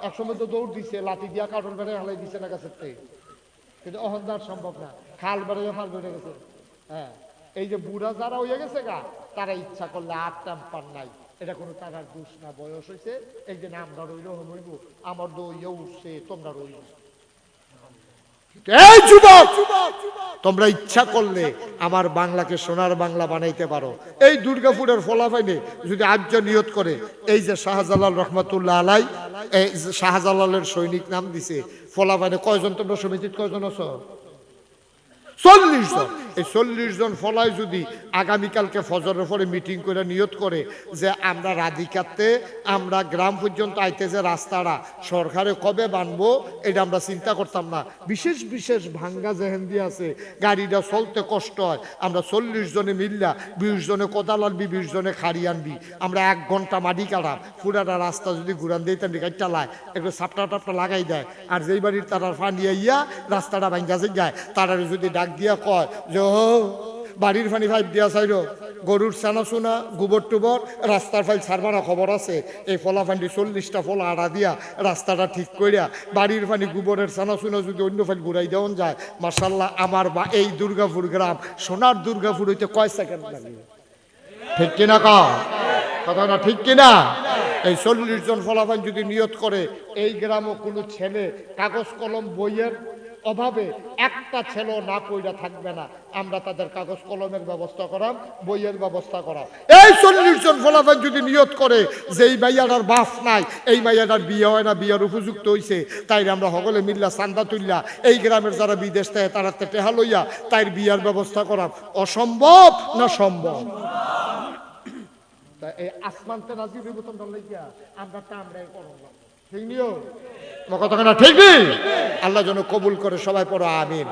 Speaker 1: একসময় তো দৌড় দিছে, লাঠি দিয়া কাটল বেড়ে হালাই দিছে না গাছের থেকে, কিন্তু অহংকার সম্ভব না, খাল বেড়ে ফাল বেড়ে গেছে। হ্যাঁ, এই যে বুড়া যারা হইয়া গেছে গা, তারা ইচ্ছা করলে আর টাম্পার নাই, এটা কোনো টাকার দোষ না, বয়স হয়েছে। এই যে আমরা রইল হইব, আমার দইয়া উঠছে, তোমরা রইল। এই যুবক, তোমরা ইচ্ছা করলে আমার বাংলাকে সোনার বাংলা বানাইতে পারো। এই দুর্গাপুরের ফলাফাইনে যদি আজ নিয়ত করে, এই যে শাহজালাল রহমতুল্লাহ আলাই, এই শাহজালালের সৈনিক নাম দিছে ফলাফাইনে, কয়জন তোমরা সমিতির কয়জন আছো? 40 জন। এই 40 জন ফলায় যদি আগামীকালকে ফজরের পরে মিটিং করে নিয়ত করে যে আমরা রাধিকাতে আমরা গ্রাম পর্যন্ত আইতে যে রাস্তাটা সরকারে কবে বানবো, এটা আমরা চিন্তা করতাম না। বিশেষ বিশেষ ভাঙ্গা যেহেন্দি আছে, গাড়িটা চলতে কষ্ট হয়, আমরা 40 জনে মিললা 20 জনে কোদাল আনবি, 20 জনে খাড়ি আনবি, আমরা 1 ঘন্টা মাটি কাটাম, পুরাটা রাস্তা যদি ঘুরান দিয়ে তার গাড়িটা লায় একটু সাপটা টাপটা লাগাই দেয়, আর যেই বাড়ির তারা ফানি আইয়া রাস্তাটা ভাঙ্গা যায়, তারা যদি ডাক দিয়া কয় যে ও বাড়ির ফানি ফাইভ দিয়া চাইল, গরুর চানা চুনা গোবর টুবর রাস্তার ফাইল ছাড়বানা খবর আছে, এই ফলা ফান্ডি 40টা ফলা আড়া দিয়া রাস্তাটা ঠিক করিয়া বাড়ির ফানি গোবরের চানা চুনা যদি অন্য ফাইল ঘুরাই দেওয়া যায়, মার্শাল্লাহ আমার বা এই দুর্গাপুর গ্রাম সোনার দুর্গাপুর হইতে কয় সেকেন্ড লাগে, ঠিক কিনা কথা না, ঠিক কিনা? এই 40 জন ফলাফল যদি নিয়ত করে, এই গ্রামও কোনো ছেলে কাগজ কলম বইয়ের অভাবে একটা ছেলে না পয়রা থাকবে না, আমরা তাদের কাগজ কলমের ব্যবস্থা করাম, বইয়ের ব্যবস্থা করাম। এই 40 জন ফলাফল যদি নিয়ত করে যে এই মাইয়াটার বাপ নাই, এই মাইয়াটার বিয়ে হয় না, বিয়ের উপযুক্ত হইছে, তাই আমরা সকলে মিল্লা চান্দা তুললা এই গ্রামের যারা বিদেশ থাকে তারা টেহা লইয়া তাই বিয়ার ব্যবস্থা করাম, অসম্ভব না সম্ভব? এই আসমানতে নাজির হইব তোমরা লইয়া, আমরা টামড়াই করব, ঠিক নিও কথা না, ঠিক নেই? আল্লাহ যেন কবুল করে, সবাই পড়ো আমিন,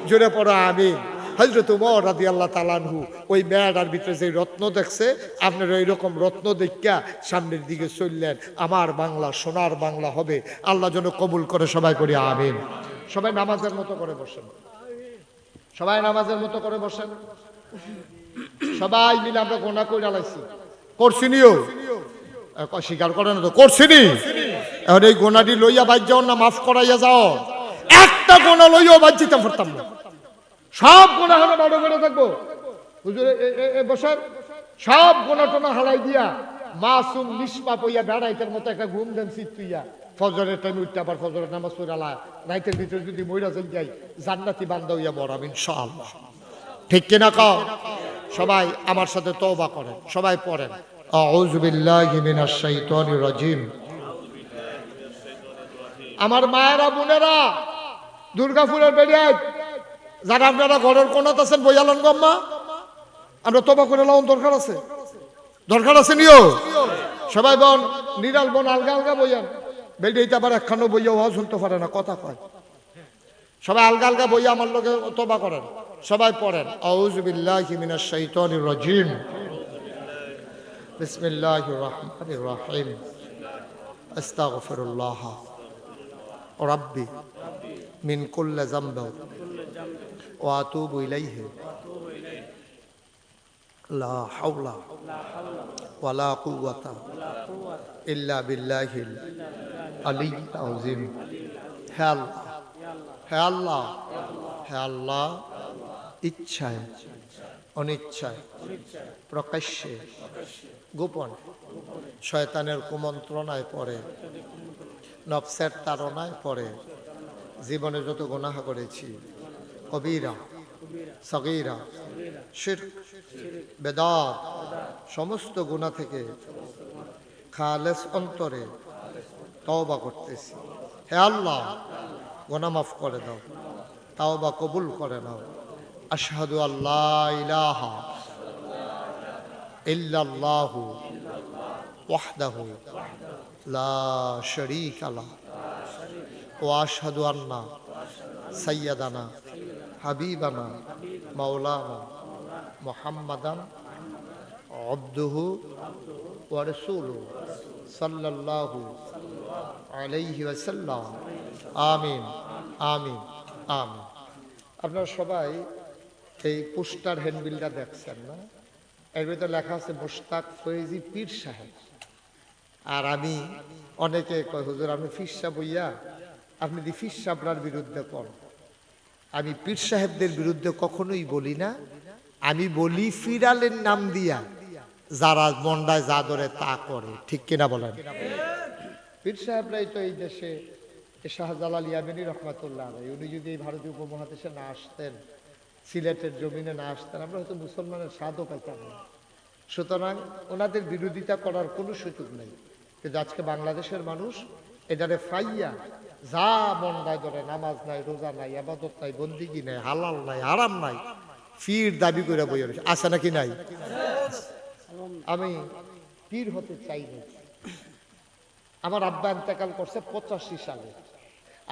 Speaker 1: জোরে পড়ো আমিন। হযরত ওমর রাদিয়াল্লাহু তাআলা আনহু ওই মেয়েটার ভিতরে যে রত্ন দেখছে, আপনার এইরকম রত্ন দেখা সামনের দিকে চললেন, আমার বাংলা সোনার বাংলা হবে। আল্লাহ যেন কবুল করে, সবাই করি আমিন। সবাই নামাজের মতো করে বসেন, সবাই নামাজের মতো করে বসেন। সবাই মিলে আমরা গোনা কইরা লাইছি, করছিনিও স্বীকার করে না তো, করছিনি। এখন এই গোনাটি লইয়া বাদ যাও না, মাফ করাইয়া যাও, একটা গোনা লইয়াও বাদ যেতে পারতাম না, সব গোনা হলে বড় করে থাকবো হুজুর বসার, সব গোনা টোনা হালাই দিয়া মাসুম নিষ্পাপ হইয়া বেড়াইতের মতো একটা ঘুম দেন শীত তুইয়া ফজরের টাইম উঠতে আবার ফজরের নামাজ পড়ালা রাইতের ভিতরে যদি মইরা যাই জান্নাতি বান্দা হইয়া মরাম ইনশাআল্লাহ। ঠিক কিনা কও? সবাই আমার সাথে তওবা করেন, সবাই পড়েন আউযু বিল্লাহি মিনাশ শাইতানির রাজিম। আমার মায়েরা বোনেরা দুর্গাপুরের বেড়িয়ায় যারা আপনারা ঘরের কোনাত আছেন বইয়ালন গম্মা, আমরা তওবা করে লাউন, দরকার আছে, দরকার আছে নিও সবাই বোন নিরাল বোন আলগা আলগা বইয়ান, বেড়িয়াইতে আবার একখানো বইয়া ওয়াজ শুনতে পারে না, কথা কয়, সবাই আলগা আলগা বইয়া আমার লগে তওবা করেন, সবাই পড়েন আউযু বিল্লাহি মিনাশ শাইতানির রাজিম বিসমিল্লাহির রহমানির রহিম আস্তাগফিরুল্লাহ রাব্বি মিন কুল্লি যামবি ওয়া আতুবু ইলাইহি লা হাওলা ওয়ালা কুওয়াতা ইল্লা বিল্লাহিল আলিয়্যিল আযীম। হে আল্লাহ, হে আল্লাহ, হে আল্লাহ, ইচ্ছায় অনিচ্ছায় প্রকাশ্যে গোপন শয়তানের কুমন্ত্রণায় পড়ে, নফসের তাড়নায় পড়ে জীবনে যত গুনাহ করেছি, কবিরা সগীরা শিরক বেদাত সমস্ত গুনাহ থেকে খালেস অন্তরে তওবা করতেছি। হে আল্লাহ, গুনাহ মাফ করে দাও, তওবা কবুল করে নাও। আশহাদু আল্লা ইলাহা ইল্লাল্লাহু ওয়াহদাহু লা শারীকা লাহু ওয়া আশহাদু আন্না সাইয়্যিদানা হাবিবানা মাওলানা মুহাম্মাদান আবদুহু ওয়া রাসূলুহু সাল্লাল্লাহু আলাইহি ওয়াসাল্লাম। আমিন আমিন আমিন। আপনারা সবাই এই পোস্টার হ্যান্ডবিলটা দেখছেন না? এর ভিতরে লেখা আছে মোশতাক ফয়েজি পীর সাহেব। আর আমি অনেকে কয় হুজুর আপনি পীর সাহেব হইয়া আপনি দি পীর সাহেবরার বিরুদ্ধে কর। আমি পীর সাহেবদের বিরুদ্ধে কখনোই বলি না, আমি বলি ফিরালের নাম দিয়া যারা মন্ডায় যা ধরে তা করে। ঠিক কিনা বলেন? পীর সাহেবরাই তো এই দেশে শাহজালাল ইয়ামানী রহমাতুল্লাহ আলাইহি, উনি যদি এই ভারতীয় উপমহাদেশে না আসতেন, সিলেটের জমিনে না আসতেন, আমরা হয়তো মুসলমানের স্বাদও পাইতাম না। সুতরাং ওনাদের বিরোধিতা করার কোনো সুযোগ নেই। কিন্তু আজকে বাংলাদেশের মানুষ এটারে ফাইয়া যা মন্ডায় ধরে, নামাজ নাই, রোজা নাই, আবাদত নাই, বন্দিগি নাই, হালাল নাই, হারাম নাই, পীর দাবি করে বই রয়েছে। আছে নাকি নাই? আমি পীর হতে চাই না। আমার আব্বা ইন্তেকাল করছে 85 সালে,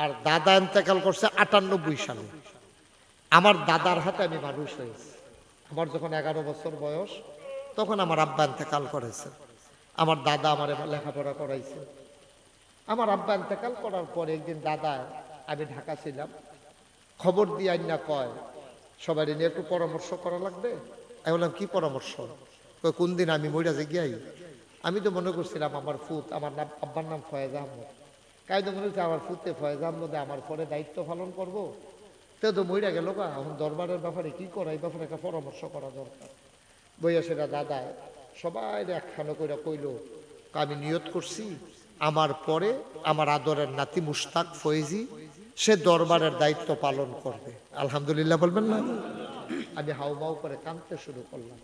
Speaker 1: আর দাদা ইন্তেকাল করছে 98 সালে। আমার দাদার হাতে আমি মানুষ হয়েছি। আমার যখন 11 বছর বয়স তখন আমার আব্বা ইন্তেকাল করেছে। আমার দাদা আমার লেখাপড়া করাইছে। আমার আব্বা ইন্তেকাল করার পরে একদিন দাদা, আমি ঢাকা ছিলাম, খবর দিয়ে আইনা কয় সবাই নিয়ে একটু পরামর্শ করা লাগবে। আমি বললাম কি পরামর্শ? কোন দিন আমি মইরা যে গিয়াই। আমি তো মনে করছিলাম আমার ফুত, আমার নাম আব্বার নাম ফয়েজ আহমদ, কাই তো মনে হচ্ছে আমার ফুতে ফয়েজ আহমদে আমার পরে দায়িত্ব পালন করবো। তো মইরা গেল গা, এখন দরবারের ব্যাপারে কি করা, এই ব্যাপারে একটা পরামর্শ করা দরকার। বইয়া সেটা দাদা সবাই একখানো করে কইল, আমি নিয়ত করছি আমার পরে আমার আদরের নাতি মুশতাক ফয়েজি সে দরবারের দায়িত্ব পালন করবে। আলহামদুলিল্লাহ বলবেন না? আমি হাউমাউ করে কাঁদতে শুরু করলাম।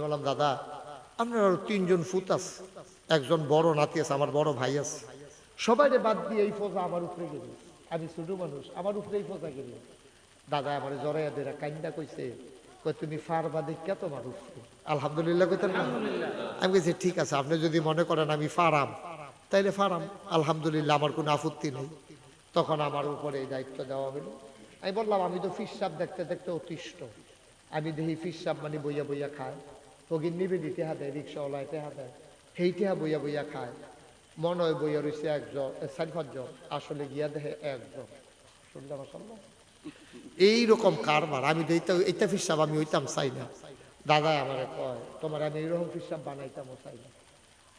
Speaker 1: বললাম দাদা আপনার আরো 3 জন ফুত আছে, একজন বড় নাতি আছে, আমার বড় ভাই আছে, সবাই বাদ দিয়ে এই ফোজা আমার উপরে গেল। আমি ছোট মানুষ, আমার উপরে এই ফোজা গেল। দাদা আমার জড়াইয়া দেরা কান্দা কইছে, তুমি ফারবা দেখা তোমার উপরে। আলহামদুলিল্লাহ কইতেন না? আমি বলছি ঠিক আছে, আপনি যদি মনে করেন আমি ফারাম তাইলে ফারাম, আলহামদুলিল্লাহ, আমার কোনো আপত্তি নেই। তখন আমার উপরে এই দায়িত্ব দেওয়া হলো। আমি বললাম আমি তো ফিসাব দেখতে দেখতে অতিষ্ঠ। আমি দেখি ফিসাব মানে বইয়া বইয়া খায়, ওগির নিবে দিতে হাতে, রিক্সাওয়ালায় টেহা দেয়, সেইটা বইয়া বইয়া খায়। মনে হয় বইয়া রয়েছে 4-5 জন, আসলে গিয়া দেখে 1 জন। শুনলাম এইরকম কারবার। আমি এটা ফিসাব আমি হইতাম চাই না। দাদা আমার কয় তোমার আমি এইরকম হিসাব বানাইতাম চাইলাম।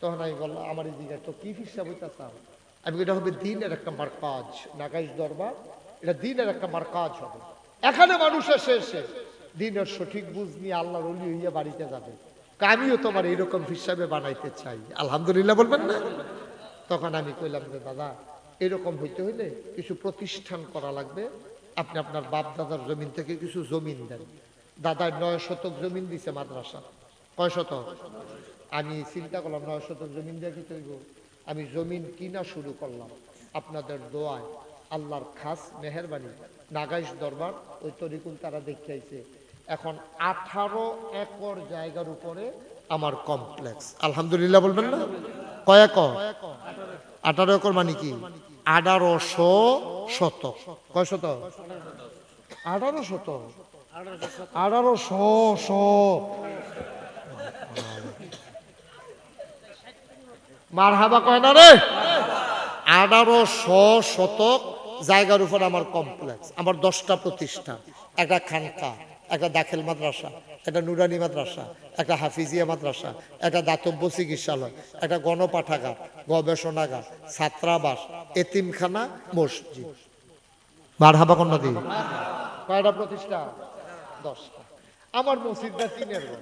Speaker 1: তখন আমি বললাম আমার এই দিকে তো কি হিসাব হইতা চাও? আমি এটা হবে দিনের একটা মার্কাজ, নাগাইশ দরবার এটা দিনের একটা মার্কাজ হবে। এখানে মানুষ এসে দিনের সঠিক বুঝ নিয়ে আল্লাহর ওলি হইয়া বাড়িতে যাবে। আমিও তোমার এইরকম হিসাবে বানাইতে চাই, আলহামদুলিল্লাহ বলবেন না? তখন আমি কইলাম যে দাদা এরকম হইতে হইলে কিছু প্রতিষ্ঠান করা লাগবে, আপনি আপনার বাপ দাদার জমিন থেকে কিছু জমিন দেন। দাদার 9 শতক জমিন দিছে মাদ্রাসা। কয় শতক? আমি চিন্তা করলাম 9 শতক জমিন দিয়ে কি তৈব, আমি জমিন কিনা শুরু করলাম। আপনাদের দোয়ায় আল্লাহর খাস মেহেরবানি নাগাইশ দরবার ওই তরিকুল তারা দেখাইছে এখন 18 একর জায়গার উপরে আমার কমপ্লেক্স, আলহামদুলিল্লাহ বলবেন না? কয় একর? 18 একর মানে কি 1800 শতক। কয় শতক? 18 শতক, 1800 মারহাবা কয় না রে। 1800 শতক জায়গার উপর আমার কমপ্লেক্স, আমার 10টা প্রতিষ্ঠান, একটা খানকা, একটা দাখিল মাদ্রাসা, একটা নুরানি মাদ্রাসা, একটা হাফিজিয়া মাদ্রাসা, একটা দাতব্য চিকিৎসালয়, একটা গণপাঠাগার, গবেষণাগার, ছাত্রাবাস, এতিমখানা, মসজিদ। মারহাবা কন্যা দি কয়টা প্রতিষ্ঠান? 10টা। আমার মসজিদটা টিনের ঘর।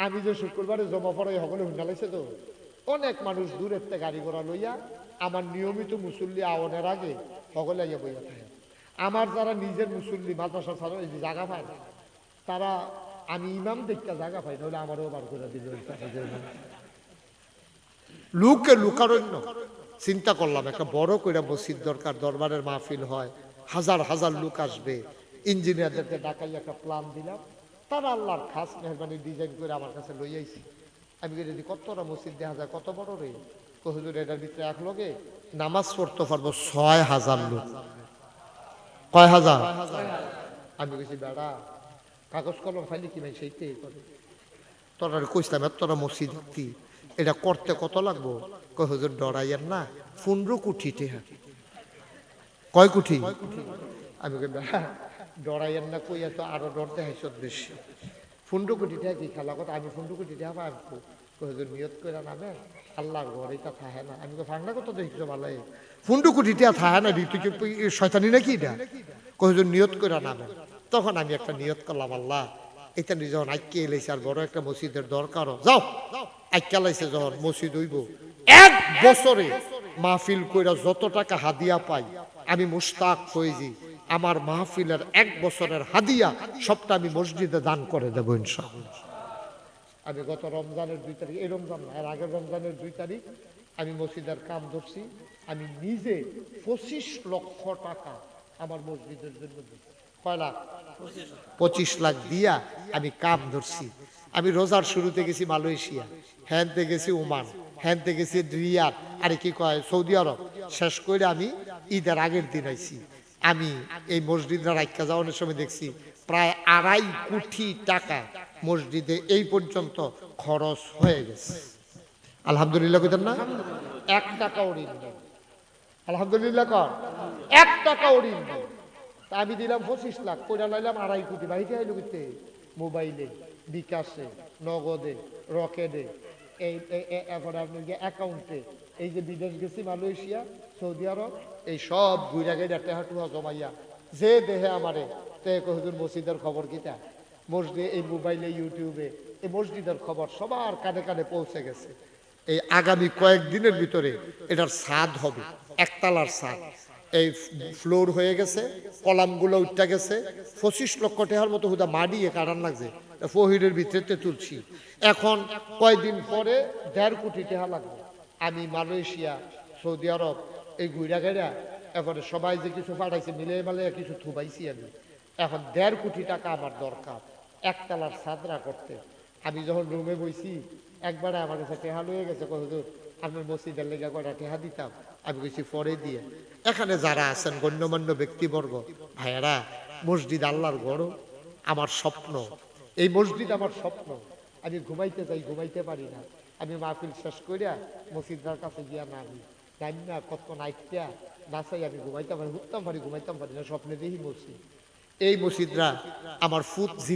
Speaker 1: আমি যে শুক্রবারে জমা পড়াই সকলে হুন্ডালাইছে তো অনেক মানুষ দূরের থেকে গাড়ি ঘোড়া লইয়া আমার নিয়মিত মুসল্লি আওয়ানের আগে সকলে আইয়া বইয়া থাকে। আমার যারা নিজের মুসল্লি মাদ্রাসা ছাড়া এই যে জায়গা পায় না, তারা আমি ইমাম দেখতে জায়গা পাই না হলে আমারও বার করে দিল। লুকে লুকারণ্য চিন্তা করলাম একটা বড় করে মসজিদ দরকার, দরবারের মাহফিল হয়, হাজার হাজার লোক আসবে, ইঞ্জিনিয়ারদেরকে ডাকাই একটা প্ল্যান দিলাম। তারা আল্লাহর খাস মেহরবানি ডিজাইন করে আমার কাছে লই আইছি। আমি যদি কতটা মসজিদ দেখা যায় কত বড় রে, তো হুজুর এটার ভিতরে এক লোকে নামাজ পড়তে পারবো 6000 লোক। কয় হাজার? আমি বলছি বেড়া কাগজ কলম ফাইলি কি ভাই সেইটাই করে। তোরা কইসলাম তোরা মসজিদ কি এটা করতে কত লাগবো? কয় হুজুর ডরাইয়ের না 15 কোটি টাকা। কয় কোটি? আমি ডরাইয়ের না কইয়া তো আরো ডর দেখাইছ বেশি। 15 কোটি টাকা কি খেলা কথা? আমি 15 কোটি টাকা পাবো? হুজুর নিয়ত করে নামে আল্লাহর ঘর এটা থাহে না। আমি তো ফাংনা কত দেখছো ভালাই 15 কোটি টাকা থাহে না, শয়তানি নাকি এটা? হুজুর নিয়ত করে নামে। তখন আমি একটা নিয়ত করলাম, আল্লাহ এটা যখন আইকে এলাইছে আর বড় একটা মসজিদের দরকারও, যাও আইকা লাইছে যখন মসজিদ হইব, 1 বছরে মাহফিল কইরা যত টাকা হাদিয়া পাই আমি মুশতাক হয়েছি আমার মাহফিলের 1 বছরের হাদিয়া সবটা আমি মসজিদে দান করে দেবো ইনশাআল্লাহ। আমি গত রমজানের 2 তারিখ, এই রমজান না এর আগের রমজানের 2 তারিখ আমি মসজিদের কাম ধরছি। আমি নিজে 25 লক্ষ টাকা আমার মসজিদের জন্য দিচ্ছি। কয় লাখ? 25 লাখ দিয়া আমি কাম ধরছি। আমি রোজার শুরুতে গেছি মালয়েশিয়া, হ্যানতে গেছি ওমান, হ্যানতে গেছি রিয়াদ, আরে কি কয় সৌদি আরব, শেষ করে আমি ঈদের আগের দিন আইছি। আমি এই মসজিদটা রাইখা যাওয়ানোর সময় দেখছি প্রায় 2.5 কোটি টাকা মসজিদে এই পর্যন্ত খরচ হয়ে গেছে। আলহামদুলিল্লাহ কইতেন না? 1 টাকাও ঋণ নেই। আলহামদুলিল্লাহ কর, 1 টাকাও ঋণ নেই। তা আমি দিলাম 25 লাখ, কইরা লাইলাম 2.5 কোটি। বাড়িতে আইলো কিতে? মোবাইলে, বিকাশে, নগদে, রকেটে, এই এখন আপনি যে অ্যাকাউন্টে, এই যে বিদেশ গেছি মালয়েশিয়া, সৌদি আরব, এই সব ঘুরা গেড়ে টেহাটুয়া জমাইয়া যে দেহে আমারে তে হুজুর মসজিদের খবর কিতা, মসজিদে এই মোবাইলে ইউটিউবে এই মসজিদের খবর সবার কানে কানে পৌঁছে গেছে। এই আগামী কয়েকদিনের ভিতরে এটার ছাদ হবে, একতলার ছাদ, এই ফ্লোর হয়ে গেছে, কলামগুলো উঠতে গেছে, 25 লক্ষ টাকার মতো হুদা মাডিয়ে কাটান লাগছে, ফহিরের ভিতরে তুলছি। এখন কয়দিন পরে 1.5 কোটি টাকা লাগবে। আমি মালয়েশিয়া, সৌদি আরব এই ঘুরা গেড়া এখন সবাই যে কিছু পাঠাইছে মিলে মালে কিছু থুবাইছি আমি। এখন 1.5 কোটি টাকা আমার দরকার একতলার ছাদরা করতে। আমি যখন রুমে বইছি একবারে আমার কাছে টেহা লয়ে গেছে, হুজুর আপনার মসজিদের লেগে কয়টা টেহা দিতাম। আমি কইছি পরে দিয়ে। এখানে যারা আছেন গণ্যমান্য ব্যক্তিবর্গ ভাইয়েরা, মসজিদ আল্লাহর ঘর আমার স্বপ্ন, এই মসজিদ আমার স্বপ্ন। আমি ঘুমাইতে যাই, ঘুমাইতে পারি না। আমি মাহফিল শেষ করিয়া মসজিদার কাছে গিয়া নামি, জানি না কত নাইটটা নাচাই আমি ঘুমাইতে পারি, উঠতাম পারি, ঘুমাইতাম পারি না, স্বপ্নে দেখি মসজিদ। এই মসজিদরা আমার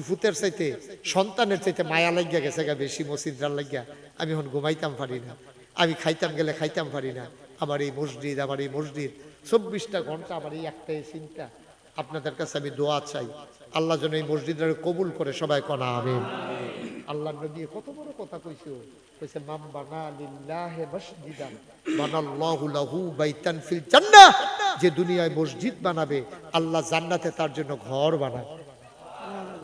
Speaker 1: ফুতের চাইতে সন্তানের চাইতে মায়া লাগিয়া গেছে গা বেশি মসজিদরার লাগিয়া। আমি এখন ঘুমাইতাম পারি না, আমি খাইতাম গেলে খাইতাম পারি না। আমার এই মসজিদ 24টা ঘন্টা আমার এই একটাই চিন্তা। আপনাদের কাছে আমি দোয়া চাই, আল্লাহ যেন এই মসজিদটাকে কবুল করে। সবাই কনা আমিন। আল্লাহ নবী কত বড় কথা কইছে, মাম বানা লিল্লাহি মসজিদান বানাল্লাহু লাহু বাইতান ফিল জান্নাহ। যে দুনিয়ায় মসজিদ বানাবে, আল্লাহ জান্নাতে তার জন্য ঘর বানাবে।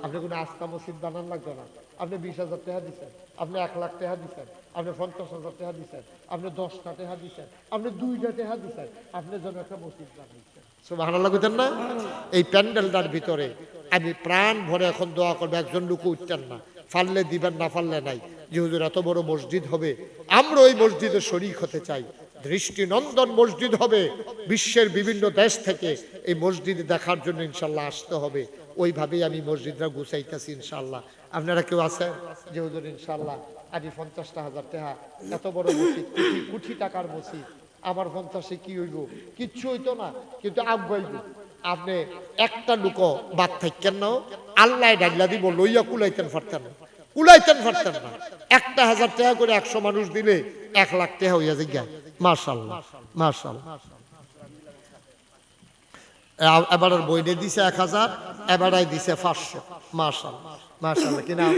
Speaker 1: আপনি কোনো আস্থা মসজিদ বানান লাগবে না। আপনি 20,000 টাকা দিচ্ছেন, আপনি 1 লাখ টাকা দিচ্ছেন, আপনি 50,000 টাকা দিচ্ছেন, আপনি 10টা টাকা দিচ্ছেন, আপনি 2টা টাকা দিচ্ছেন, আপনি যেন একটা মসজিদ বানাইছেন। সুবহানাল্লাহ কইতেন না? এই প্যান্ডেলটার ভিতরে আমি প্রাণ ভরে এখন দোয়া করবো, একজন লোক উঠতেন না, ফাললে দিবেন না ফাললে নাই। যে হুজুর এত বড় মসজিদ হবে, আমরা ওই মসজিদে শরীক হতে চাই। দৃষ্টিনন্দন মসজিদ হবে, বিশ্বের বিভিন্ন দেশ থেকে এই মসজিদ দেখার জন্য ইনশাল্লাহ আসতে হবে। ওইভাবেই আমি মসজিদরা গুছাইতেছি ইনশাল্লাহ। আপনারা কেউ আছেন যে হুজুর ইনশাল্লাহ আজ 50,000 টাকা, এত বড় মসজিদ, কোটি টাকার মসজিদ, আমার 50-এ কি হইব? কিচ্ছু হইতো না, কিন্তু আগাইব। আপনি একটা লোক বাদ থাকেন না, আল্লাহ ডাইলা দিব, লইয়া কুলাইতেন পারতেন না, কুলাইতেন পারতেন না। 1,000 টাকা করে 100 মানুষ দিলে 1 লাখ টাকা হইয়া যায়। মাশাআল্লাহ মাশাআল্লাহ। এবার বইনে দিছে 1000, এবারাই দিছে 500। মাশাআল্লাহ মাশাআল্লাহ। কি নাম?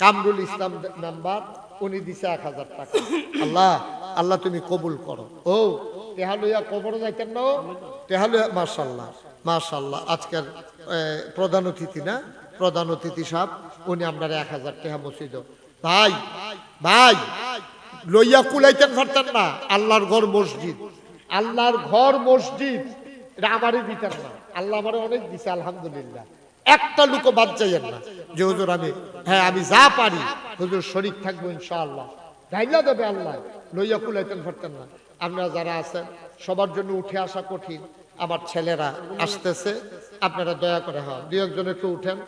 Speaker 1: কামরুল ইসলাম মেম্বার, উনি দিছে 1000 টাকা। আল্লাহ আল্লাহ তুমি কবুল করো। ও তেহা লইয়া কবর যাইতেন না, তেহা লইয়া। মাশাআল্লাহ মাশাআল্লাহ। আজকের প্রধান অতিথি না, প্রধান অতিথি সাহেব, উনি আপনার 1000 টাকা মসজিদ। ভাই ভাই লইয়া কুলাইতেন পারতেন না। আল্লাহর ঘর মসজিদ, আল্লাহর ঘর মসজিদ, এটা আমারই দিতেন না। আল্লাহ আমারে অনেক দিছে আলহামদুলিল্লাহ। একটা লোক বাদ যাইয়েন না যে হুজুর আমি যা পারি হুজুর শরীক থাকবো ইনশাআল্লাহ। ঢাইলা দেবে আল্লাহ, লইয়া কুলাইতেন পারতেন না। আপনারা যারা আছেন সবার জন্য উঠে আসা কঠিন। আমার ছেলেরা আসতেছে, আপনারা দয়া করে, হ্যাঁ 2-1 জন একটু উঠেন।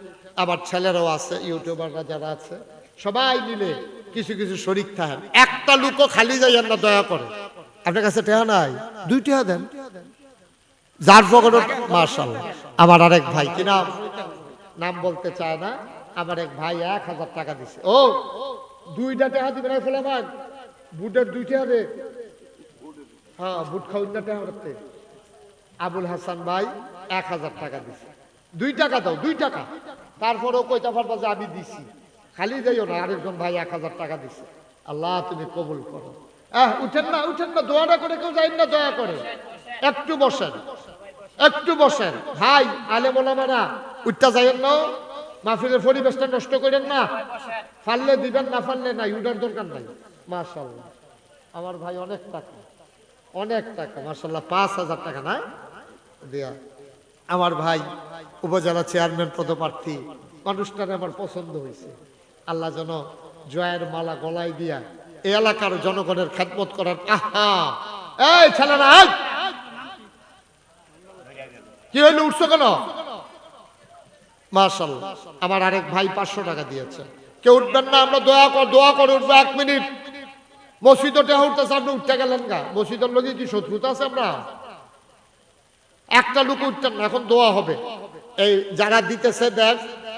Speaker 1: আমার ছেলেরাও আছে, ইউটিউবাররা যারা আছে, সবাই মিলে কিছু কিছু শরীক থাকেন। একটা লোকও খালি যাইয়েন না দয়া করে। আপনার কাছে টাকা নাই, 2 টাকা দেন যার পকেট। মাশাআল্লাহ। আমার আরেক ভাই, কি নাম? নাম বলতে চায় না। আমার এক ভাই 1000 টাকা দিছে। ও 2টা টাকা দিবেন ফেলে ভাগ, বুটের 2 টাকা দে। হ্যাঁ বুট খাউন না টাকা করতে। আবুল হাসান ভাই 1000 টাকা দিছে। 2 টাকা দাও, 2 টাকা। তারপরেও কইতা পারবা যে আমি দিছি, খালি যাইও না। আরেকজন ভাই 1000 টাকা দিছে। আল্লাহ তুমি কবুল করো। উঠেন না, উঠেন না, দোয়াটা করে কেউ যাই না, দয়া করে একটু বসেন, একটু বসেন। ভাই আলেম ওলামারা উঠতে যাইয়েন না, মাহফিলের পরিবেশটা নষ্ট করেন না। ফাললে দিবেন, না ফাললে নাই, উঠার দরকার নাই। মাশাআল্লাহ। আমার ভাই অনেক টাকা, অনেক টাকা মাশাআল্লাহ। 5,000 টাকা না দিয়া আমার ভাই উপজেলা চেয়ারম্যান পদপ্রার্থী। মানুষটার আমার পছন্দ হয়েছে। আল্লাহ যেন জয়ের মালা গলায় দিয়া এই এলাকার জনগণের খেদমত করার। এই ছেলেরা কি হইল, উঠছো কেন? মাশাআল্লাহ। আমার আরেক ভাই 500 টাকা দিয়েছে। কেউ উঠবেন না, আমরা দোয়া করে উঠবো। 1 মিনিট। মসজিদটা উঠতেছে, আপনি উঠতে গেলেন গা। মসজিদের লোকে কি শত্রুতা আছে? আমরা একটা লোক উঠতেন না, এখন দোয়া হবে। এই যারা দিতেছে দেন,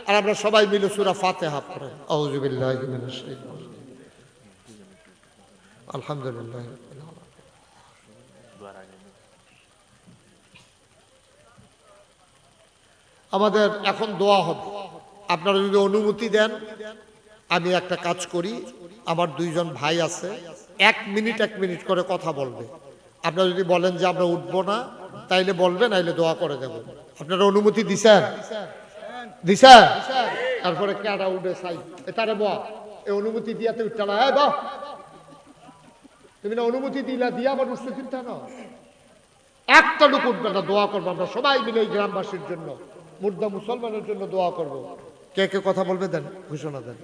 Speaker 1: আর আমরা সবাই মিলে সূরা ফাতিহা পড়ে। আউযু বিল্লাহি মিনাশ শাইতানির রাজিম। আলহামদুলিল্লাহ। আমাদের এখন দোয়া হবে। আপনারা যদি অনুমতি দেন, আমি একটা কাজ করি। আমার 2 জন ভাই আছে, 1 মিনিট করে কথা বলবে। আপনারা যদি বলেন যে আমরা উঠবো না, তাইলে বলবেন, নাইলে দোয়া করে দেব। আপনারা অনুমতি দিছেন? দিছেন? তারপরে কেডা উঠে চাই তারে বল, এই অনুমতি দিয়াতে উঠতে না। বাহ, তুমি না অনুমতি দিলা, দিয়া আবার উঠতে চিন্তা না। একটা লোক উঠবে না, দোয়া করবো আমরা সবাই মিলে এই গ্রামবাসীর জন্য, মুর্দা মুসলমানের জন্য দোয়া করব। কে কে কথা বলবে দেন, ঘোষণা দেন।